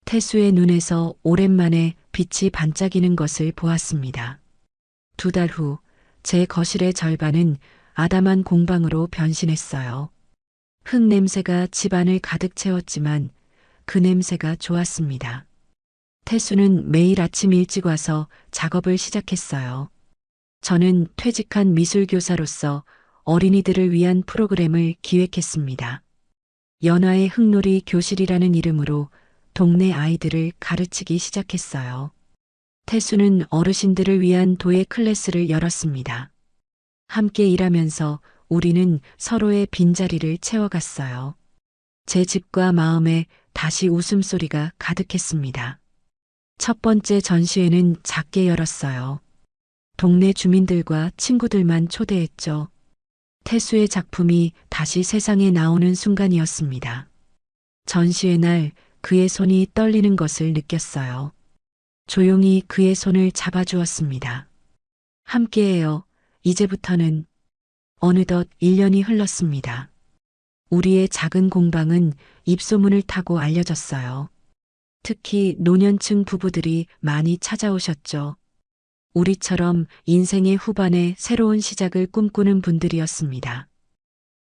A: 태수의 눈에서 오랜만에 빛이 반짝이는 것을 보았습니다. 2달 후 제 거실의 절반은 아담한 공방으로 변신했어요. 흙 냄새가 집안을 가득 채웠지만 그 냄새가 좋았습니다. 태수는 매일 아침 일찍 와서 작업을 시작했어요. 저는 퇴직한 미술교사로서 어린이들을 위한 프로그램을 기획했습니다. 연화의 흙놀이 교실이라는 이름으로 동네 아이들을 가르치기 시작했어요. 태수는 어르신들을 위한 도예 클래스를 열었습니다. 함께 일하면서 우리는 서로의 빈자리를 채워갔어요. 제 집과 마음에 다시 웃음소리가 가득했습니다. 첫 번째 전시회는 작게 열었어요. 동네 주민들과 친구들만 초대했죠. 태수의 작품이 다시 세상에 나오는 순간이었습니다. 전시회 날 그의 손이 떨리는 것을 느꼈어요. 조용히 그의 손을 잡아주었습니다. 함께해요. 이제부터는. 어느덧 1년이 흘렀습니다. 우리의 작은 공방은 입소문을 타고 알려졌어요. 특히 노년층 부부들이 많이 찾아오셨죠. 우리처럼 인생의 후반에 새로운 시작을 꿈꾸는 분들이었습니다.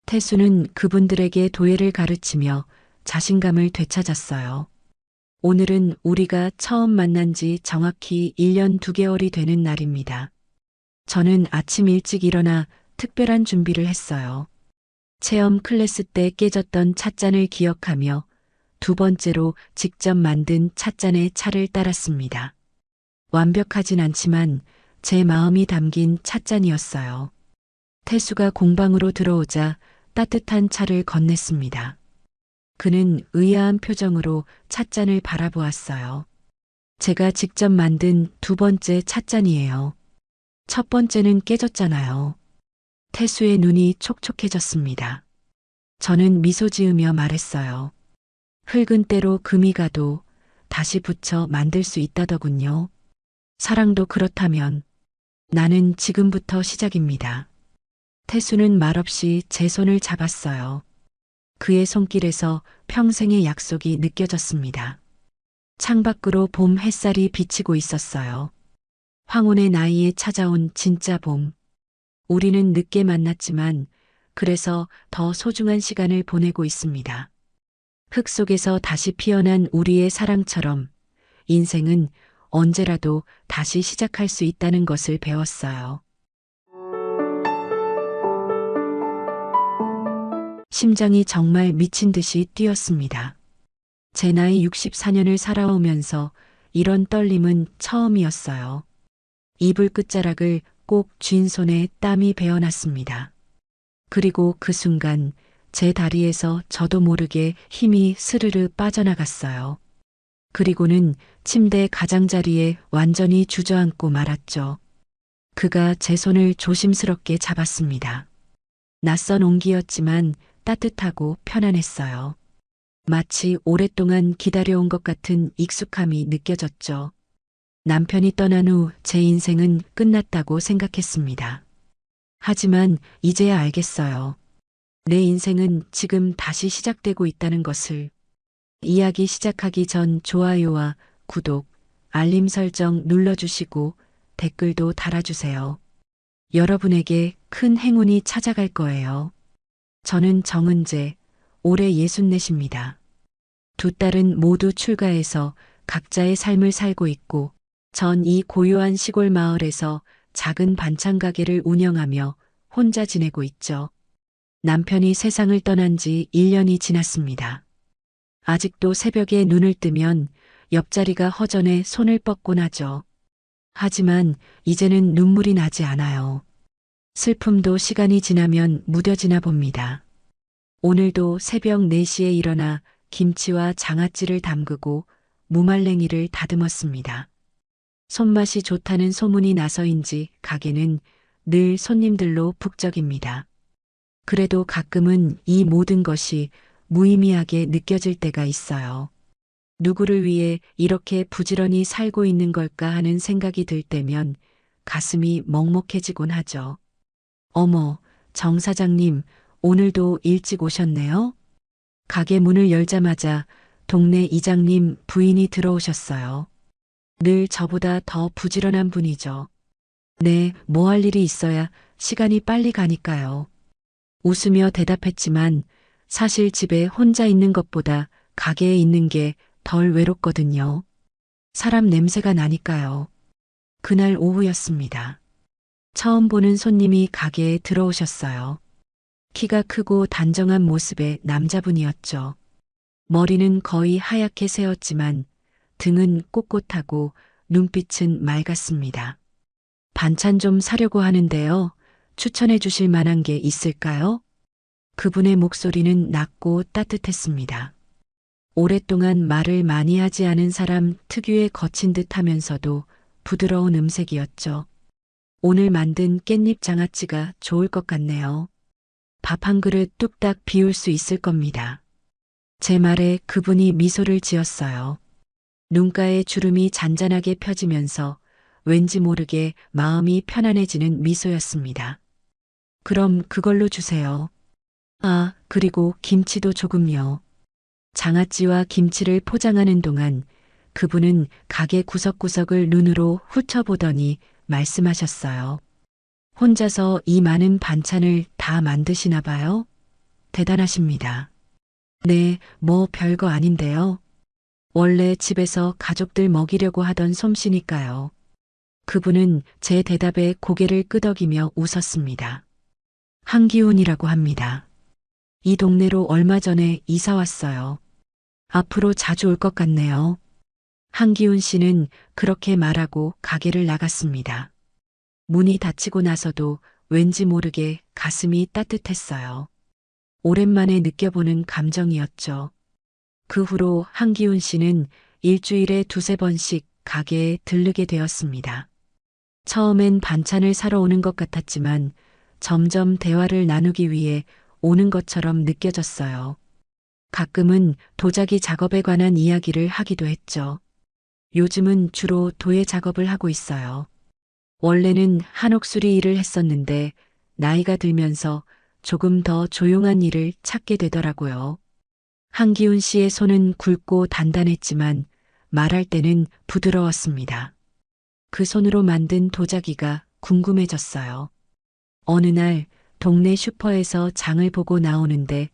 A: 태수는 그분들에게 도예를 가르치며 자신감을 되찾았어요. 오늘은 우리가 처음 만난 지 정확히 1년 2개월이 되는 날입니다. 저는 아침 일찍 일어나 특별한 준비를 했어요. 체험 클래스 때 깨졌던 찻잔을 기억하며 2번째로 직접 만든 찻잔에 차를 따랐습니다. 완벽하진 않지만 제 마음이 담긴 찻잔이었어요. 태수가 공방으로 들어오자 따뜻한 차를 건넸습니다. 그는 의아한 표정으로 찻잔을 바라보았어요. 제가 직접 만든 2번째 찻잔이에요. 첫 번째는 깨졌잖아요. 태수의 눈이 촉촉해졌습니다. 저는 미소 지으며 말했어요. 흙은 때로 금이 가도 다시 붙여 만들 수 있다더군요. 사랑도 그렇다면 나는 지금부터 시작입니다. 태수는 말없이 제 손을 잡았어요. 그의 손길에서 평생의 약속이 느껴졌습니다. 창밖으로 봄 햇살이 비치고 있었어요. 황혼의 나이에 찾아온 진짜 봄. 우리는 늦게 만났지만 그래서 더 소중한 시간을 보내고 있습니다. 흙 속에서 다시 피어난 우리의 사랑처럼 인생은 언제라도 다시 시작할 수 있다는 것을 배웠어요. 심장이 정말 미친 듯이 뛰었습니다. 제 나이 64년을 살아오면서 이런 떨림은 처음이었어요. 이불 끝자락을 꼭 쥔 손에 땀이 배어났습니다. 그리고 그 순간 제 다리에서 저도 모르게 힘이 스르르 빠져나갔어요. 그리고는 침대 가장자리에 완전히 주저앉고 말았죠. 그가 제 손을 조심스럽게 잡았습니다. 낯선 온기였지만 따뜻하고 편안했어요. 마치 오랫동안 기다려온 것 같은 익숙함이 느껴졌죠. 남편이 떠난 후 제 인생은 끝났다고 생각했습니다. 하지만 이제야 알겠어요. 내 인생은 지금 다시 시작되고 있다는 것을. 이야기 시작하기 전 좋아요와 구독, 알림 설정 눌러주시고 댓글도 달아주세요. 여러분에게 큰 행운이 찾아갈 거예요. 저는 정은재, 올해 64입니다. 두 딸은 모두 출가해서 각자의 삶을 살고 있고 전 이 고요한 시골 마을에서 작은 반찬 가게를 운영하며 혼자 지내고 있죠. 남편이 세상을 떠난 지 1년이 지났습니다. 아직도 새벽에 눈을 뜨면 옆자리가 허전해 손을 뻗곤 하죠. 하지만 이제는 눈물이 나지 않아요. 슬픔도 시간이 지나면 무뎌지나 봅니다. 오늘도 새벽 4시에 일어나 김치와 장아찌를 담그고 무말랭이를 다듬었습니다. 손맛이 좋다는 소문이 나서인지 가게는 늘 손님들로 북적입니다. 그래도 가끔은 이 모든 것이 무의미하게 느껴질 때가 있어요. 누구를 위해 이렇게 부지런히 살고 있는 걸까 하는 생각이 들 때면 가슴이 먹먹해지곤 하죠. 어머, 정 사장님, 오늘도 일찍 오셨네요? 가게 문을 열자마자 동네 이장님 부인이 들어오셨어요. 늘 저보다 더 부지런한 분이죠. 네, 뭐 할 일이 있어야 시간이 빨리 가니까요. 웃으며 대답했지만 사실 집에 혼자 있는 것보다 가게에 있는 게 덜 외롭거든요. 사람 냄새가 나니까요. 그날 오후였습니다. 처음 보는 손님이 가게에 들어오셨어요. 키가 크고 단정한 모습의 남자분이었죠. 머리는 거의 하얗게 새었지만 등은 꼿꼿하고 눈빛은 맑았습니다. 반찬 좀 사려고 하는데요. 추천해 주실 만한 게 있을까요? 그분의 목소리는 낮고 따뜻했습니다. 오랫동안 말을 많이 하지 않은 사람 특유의 거친 듯 하면서도 부드러운 음색이었죠. 오늘 만든 깻잎 장아찌가 좋을 것 같네요. 밥 한 그릇 뚝딱 비울 수 있을 겁니다. 제 말에 그분이 미소를 지었어요. 눈가에 주름이 잔잔하게 펴지면서 왠지 모르게 마음이 편안해지는 미소였습니다. 그럼 그걸로 주세요. 아, 그리고 김치도 조금요. 장아찌와 김치를 포장하는 동안 그분은 가게 구석구석을 눈으로 훑어보더니 말씀하셨어요. 혼자서 이 많은 반찬을 다 만드시나 봐요? 대단하십니다. 네, 뭐 별거 아닌데요. 원래 집에서 가족들 먹이려고 하던 솜씨니까요. 그분은 제 대답에 고개를 끄덕이며 웃었습니다. 한기훈이라고 합니다. 이 동네로 얼마 전에 이사 왔어요. 앞으로 자주 올 것 같네요. 한기훈 씨는 그렇게 말하고 가게를 나갔습니다. 문이 닫히고 나서도 왠지 모르게 가슴이 따뜻했어요. 오랜만에 느껴보는 감정이었죠. 그 후로 한기훈 씨는 일주일에 2~3번씩 가게에 들르게 되었습니다. 처음엔 반찬을 사러 오는 것 같았지만 점점 대화를 나누기 위해 오는 것처럼 느껴졌어요. 가끔은 도자기 작업에 관한 이야기를 하기도 했죠. 요즘은 주로 도예 작업을 하고 있어요. 원래는 한옥수리 일을 했었는데 나이가 들면서 조금 더 조용한 일을 찾게 되더라고요. 한기훈 씨의 손은 굵고 단단했지만 말할 때는 부드러웠습니다. 그 손으로 만든 도자기가 궁금해졌어요. 어느 날 동네 슈퍼에서 장을 보고 나오는데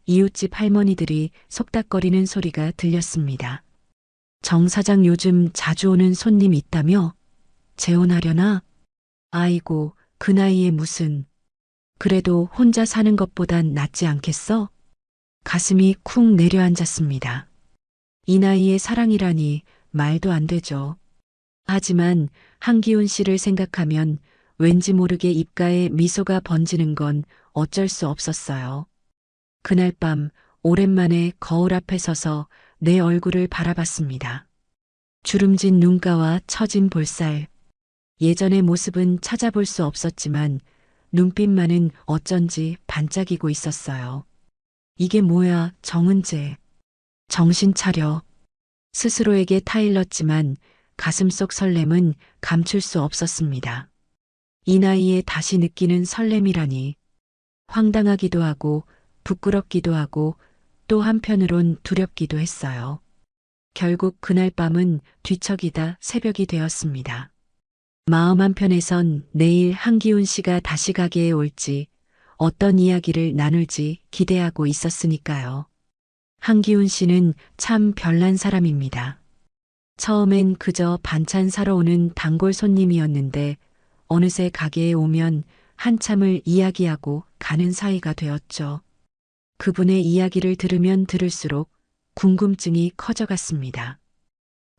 A: 이웃집 할머니들이 속닥거리는 소리가 들렸습니다. 정 사장 요즘 자주 오는 손님 있다며? 재혼하려나? 아이고, 그 나이에 무슨. 그래도 혼자 사는 것보단 낫지 않겠어? 가슴이 쿵 내려앉았습니다. 이 나이에 사랑이라니 말도 안 되죠. 하지만 한기훈 씨를 생각하면 왠지 모르게 입가에 미소가 번지는 건 어쩔 수 없었어요. 그날 밤 오랜만에 거울 앞에 서서 내 얼굴을 바라봤습니다. 주름진 눈가와 처진 볼살. 예전의 모습은 찾아볼 수 없었지만 눈빛만은 어쩐지 반짝이고 있었어요. 이게 뭐야, 정은재. 정신 차려. 스스로에게 타일렀지만 가슴속 설렘은 감출 수 없었습니다. 이 나이에 다시 느끼는 설렘이라니. 황당하기도 하고 부끄럽기도 하고 또 한편으론 두렵기도 했어요. 결국 그날 밤은 뒤척이다 새벽이 되었습니다. 마음 한편에선 내일 한기훈 씨가 다시 가게에 올지 어떤 이야기를 나눌지 기대하고 있었으니까요. 한기훈 씨는 참 별난 사람입니다. 처음엔 그저 반찬 사러 오는 단골 손님이었는데 어느새 가게에 오면 한참을 이야기하고 가는 사이가 되었죠. 그분의 이야기를 들으면 들을수록 궁금증이 커져갔습니다.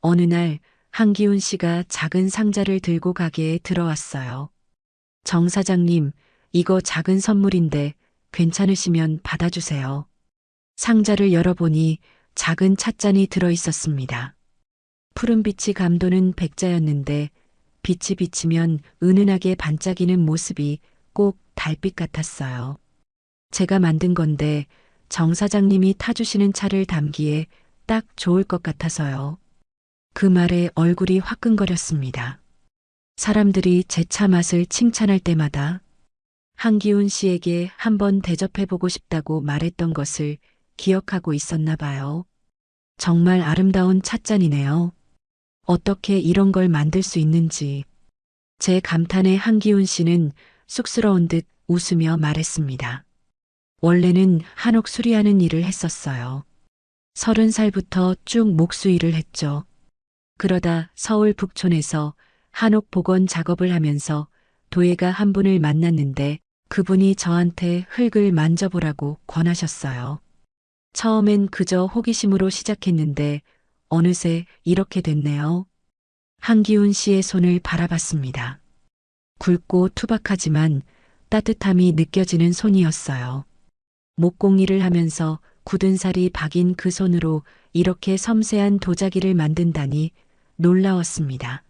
A: 어느 날 한기훈 씨가 작은 상자를 들고 가게에 들어왔어요. 정 사장님, 이거 작은 선물인데 괜찮으시면 받아주세요. 상자를 열어보니 작은 찻잔이 들어 있었습니다. 푸른빛이 감도는 백자였는데 빛이 비치면 은은하게 반짝이는 모습이 꼭 달빛 같았어요. 제가 만든 건데 정 사장님이 타주시는 차를 담기에 딱 좋을 것 같아서요. 그 말에 얼굴이 화끈거렸습니다. 사람들이 제 차 맛을 칭찬할 때마다 한기훈 씨에게 한번 대접해보고 싶다고 말했던 것을 기억하고 있었나 봐요. 정말 아름다운 찻잔이네요. 어떻게 이런 걸 만들 수 있는지. 제 감탄에 한기훈 씨는 쑥스러운 듯 웃으며 말했습니다. 원래는 한옥 수리하는 일을 했었어요. 30살부터 쭉 목수 일을 했죠. 그러다 서울 북촌에서 한옥 복원 작업을 하면서 도예가 한 분을 만났는데 그분이 저한테 흙을 만져보라고 권하셨어요. 처음엔 그저 호기심으로 시작했는데 어느새 이렇게 됐네요. 한기훈 씨의 손을 바라봤습니다. 굵고 투박하지만 따뜻함이 느껴지는 손이었어요. 목공일을 하면서 굳은 살이 박인 그 손으로 이렇게 섬세한 도자기를 만든다니 놀라웠습니다.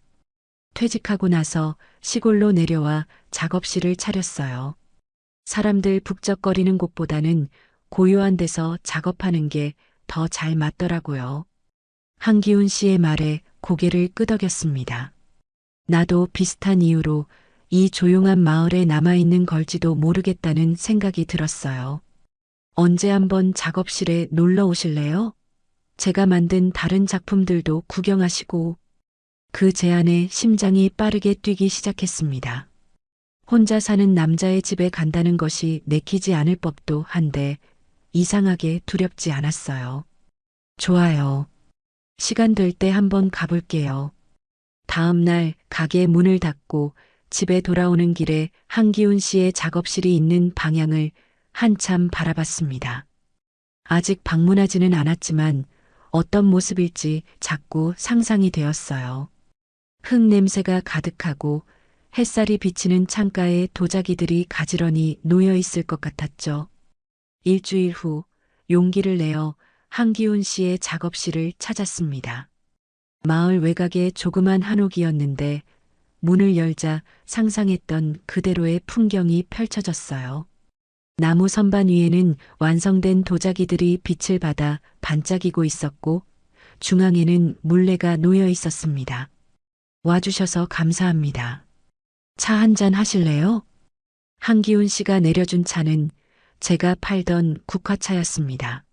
A: 퇴직하고 나서 시골로 내려와 작업실을 차렸어요. 사람들 북적거리는 곳보다는 고요한 데서 작업하는 게 더 잘 맞더라고요. 한기훈 씨의 말에 고개를 끄덕였습니다. 나도 비슷한 이유로 이 조용한 마을에 남아있는 걸지도 모르겠다는 생각이 들었어요. 언제 한번 작업실에 놀러 오실래요? 제가 만든 다른 작품들도 구경하시고. 그 제안에 심장이 빠르게 뛰기 시작했습니다. 혼자 사는 남자의 집에 간다는 것이 내키지 않을 법도 한데 이상하게 두렵지 않았어요. 좋아요. 시간 될 때 한번 가볼게요. 다음 날 가게 문을 닫고 집에 돌아오는 길에 한기훈 씨의 작업실이 있는 방향을 한참 바라봤습니다. 아직 방문하지는 않았지만 어떤 모습일지 자꾸 상상이 되었어요. 흙 냄새가 가득하고 햇살이 비치는 창가에 도자기들이 가지런히 놓여 있을 것 같았죠. 일주일 후 용기를 내어 한기훈 씨의 작업실을 찾았습니다. 마을 외곽의 조그만 한옥이었는데 문을 열자 상상했던 그대로의 풍경이 펼쳐졌어요. 나무 선반 위에는 완성된 도자기들이 빛을 받아 반짝이고 있었고 중앙에는 물레가 놓여 있었습니다. 와주셔서 감사합니다. 차 한잔 하실래요? 한기훈 씨가 내려준 차는 제가 팔던 국화차였습니다.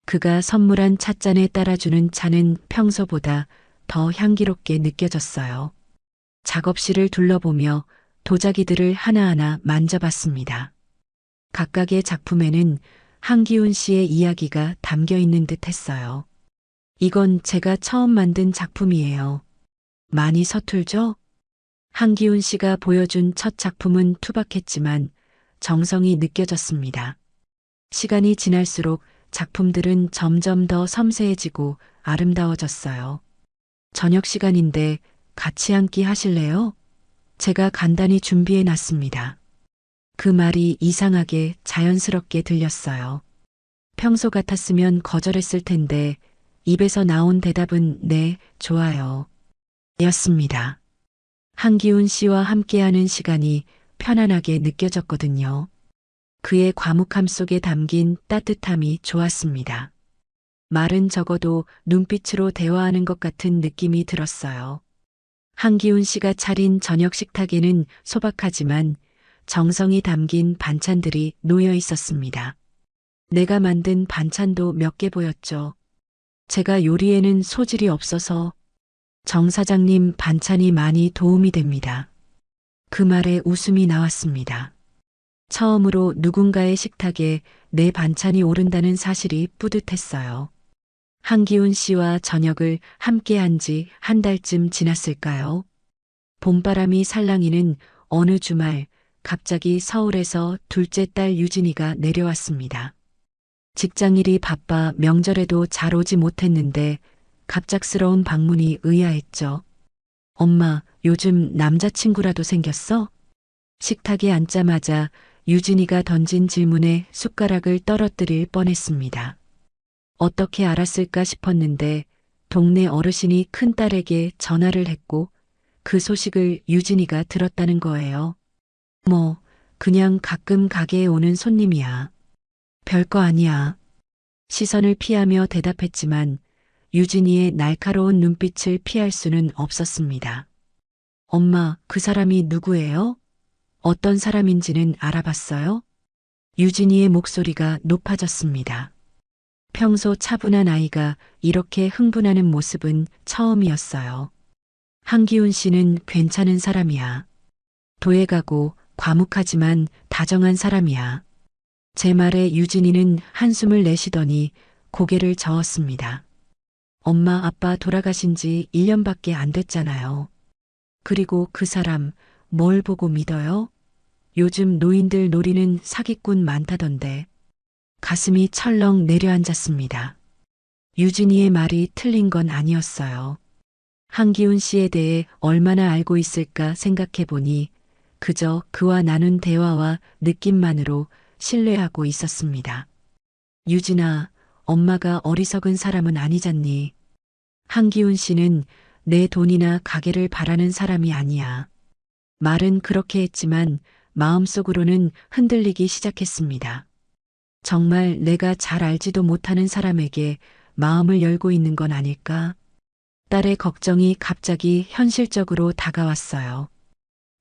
A: 그가 선물한 찻잔에 따라주는 차는 평소보다 더 향기롭게 느껴졌어요. 작업실을 둘러보며 도자기들을 하나하나 만져봤습니다. 각각의 작품에는 한기훈 씨의 이야기가 담겨 있는 듯 했어요. 이건 제가 처음 만든 작품이에요. 많이 서툴죠? 한기훈 씨가 보여준 첫 작품은 투박했지만 정성이 느껴졌습니다. 시간이 지날수록 작품들은 점점 더 섬세해지고 아름다워졌어요. 저녁 시간인데 같이 앉기 하실래요? 제가 간단히 준비해 놨습니다. 그 말이 이상하게 자연스럽게 들렸어요. 평소 같았으면 거절했을 텐데 입에서 나온 대답은 네, 좋아요. 였습니다. 한기훈 씨와 함께하는 시간이 편안하게 느껴졌거든요. 그의 과묵함 속에 담긴 따뜻함이 좋았습니다. 말은 적어도 눈빛으로 대화하는 것 같은 느낌이 들었어요. 한기훈 씨가 차린 저녁 식탁에는 소박하지만 정성이 담긴 반찬들이 놓여 있었습니다. 내가 만든 반찬도 몇 개 보였죠. 제가 요리에는 소질이 없어서 정 사장님 반찬이 많이 도움이 됩니다. 그 말에 웃음이 나왔습니다. 처음으로 누군가의 식탁에 내 반찬이 오른다는 사실이 뿌듯했어요. 한기훈 씨와 저녁을 함께한 지 한 달쯤 지났을까요? 봄바람이 살랑이는 어느 주말 갑자기 서울에서 둘째 딸 유진이가 내려왔습니다. 직장일이 바빠 명절에도 잘 오지 못했는데 갑작스러운 방문이 의아했죠. 엄마, 요즘 남자친구라도 생겼어? 식탁에 앉자마자 유진이가 던진 질문에 숟가락을 떨어뜨릴 뻔했습니다. 어떻게 알았을까 싶었는데 동네 어르신이 큰딸에게 전화를 했고 그 소식을 유진이가 들었다는 거예요. 뭐, 그냥 가끔 가게에 오는 손님이야. 별거 아니야. 시선을 피하며 대답했지만 유진이의 날카로운 눈빛을 피할 수는 없었습니다. 엄마, 그 사람이 누구예요? 어떤 사람인지는 알아봤어요? 유진이의 목소리가 높아졌습니다. 평소 차분한 아이가 이렇게 흥분하는 모습은 처음이었어요. 한기훈 씨는 괜찮은 사람이야. 도예가고 과묵하지만 다정한 사람이야. 제 말에 유진이는 한숨을 내쉬더니 고개를 저었습니다. 엄마 아빠 돌아가신 지 1년밖에 안 됐잖아요. 그리고 그 사람 뭘 보고 믿어요? 요즘 노인들 노리는 사기꾼 많다던데. 가슴이 철렁 내려앉았습니다. 유진이의 말이 틀린 건 아니었어요. 한기훈 씨에 대해 얼마나 알고 있을까 생각해 보니 그저 그와 나눈 대화와 느낌만으로 신뢰하고 있었습니다. 유진아, 엄마가 어리석은 사람은 아니잖니. 한기훈 씨는 내 돈이나 가게를 바라는 사람이 아니야. 말은 그렇게 했지만 마음속으로는 흔들리기 시작했습니다. 정말 내가 잘 알지도 못하는 사람에게 마음을 열고 있는 건 아닐까? 딸의 걱정이 갑자기 현실적으로 다가왔어요.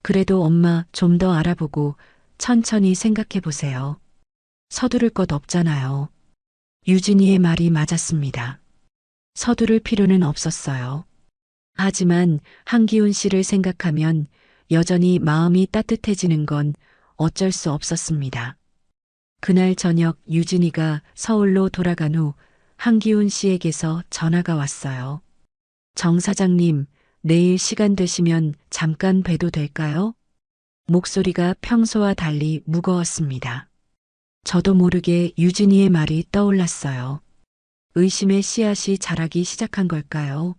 A: 그래도 엄마 좀 더 알아보고 천천히 생각해 보세요. 서두를 것 없잖아요. 유진이의 말이 맞았습니다. 서두를 필요는 없었어요. 하지만 한기훈 씨를 생각하면 여전히 마음이 따뜻해지는 건 어쩔 수 없었습니다. 그날 저녁 유진이가 서울로 돌아간 후 한기훈 씨에게서 전화가 왔어요. 정 사장님, 내일 시간 되시면 잠깐 뵈도 될까요? 목소리가 평소와 달리 무거웠습니다. 저도 모르게 유진이의 말이 떠올랐어요. 의심의 씨앗이 자라기 시작한 걸까요?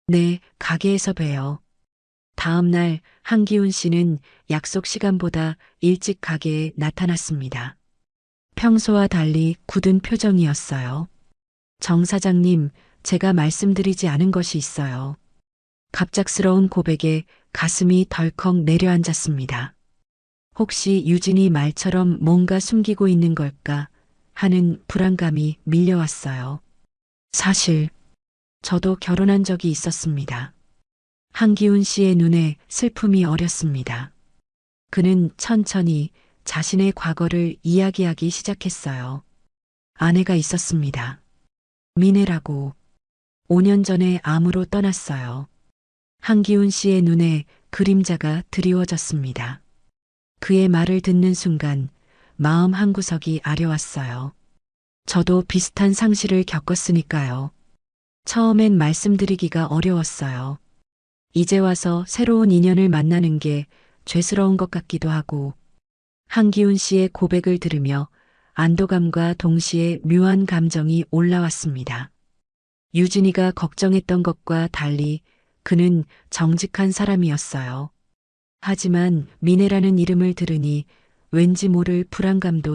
A: 네, 가게에서 봬요. 다음 날 한기훈 씨는 약속 시간보다 일찍 가게에 나타났습니다. 평소와 달리 굳은 표정이었어요. 정 사장님, 제가 말씀드리지 않은 것이 있어요. 갑작스러운 고백에 가슴이 덜컥 내려앉았습니다. 혹시 유진이 말처럼 뭔가 숨기고 있는 걸까 하는 불안감이 밀려왔어요. 사실 저도 결혼한 적이 있었습니다. 한기훈 씨의 눈에 슬픔이 어렸습니다. 그는 천천히 자신의 과거를 이야기하기 시작했어요. 아내가 있었습니다. 미네라고 5년 전에 암으로 떠났어요. 한기훈 씨의 눈에 그림자가 드리워졌습니다. 그의 말을 듣는 순간 마음 한구석이 아려왔어요. 저도 비슷한 상실을 겪었으니까요. 처음엔 말씀드리기가 어려웠어요. 이제 와서 새로운 인연을 만나는 게 죄스러운 것 같기도 하고, 한기훈 씨의 고백을 들으며 안도감과 동시에 묘한 감정이 올라왔습니다. 유진이가 걱정했던 것과 달리 그는 정직한 사람이었어요. 하지만 미네라는 이름을 들으니 왠지 모를 불안감도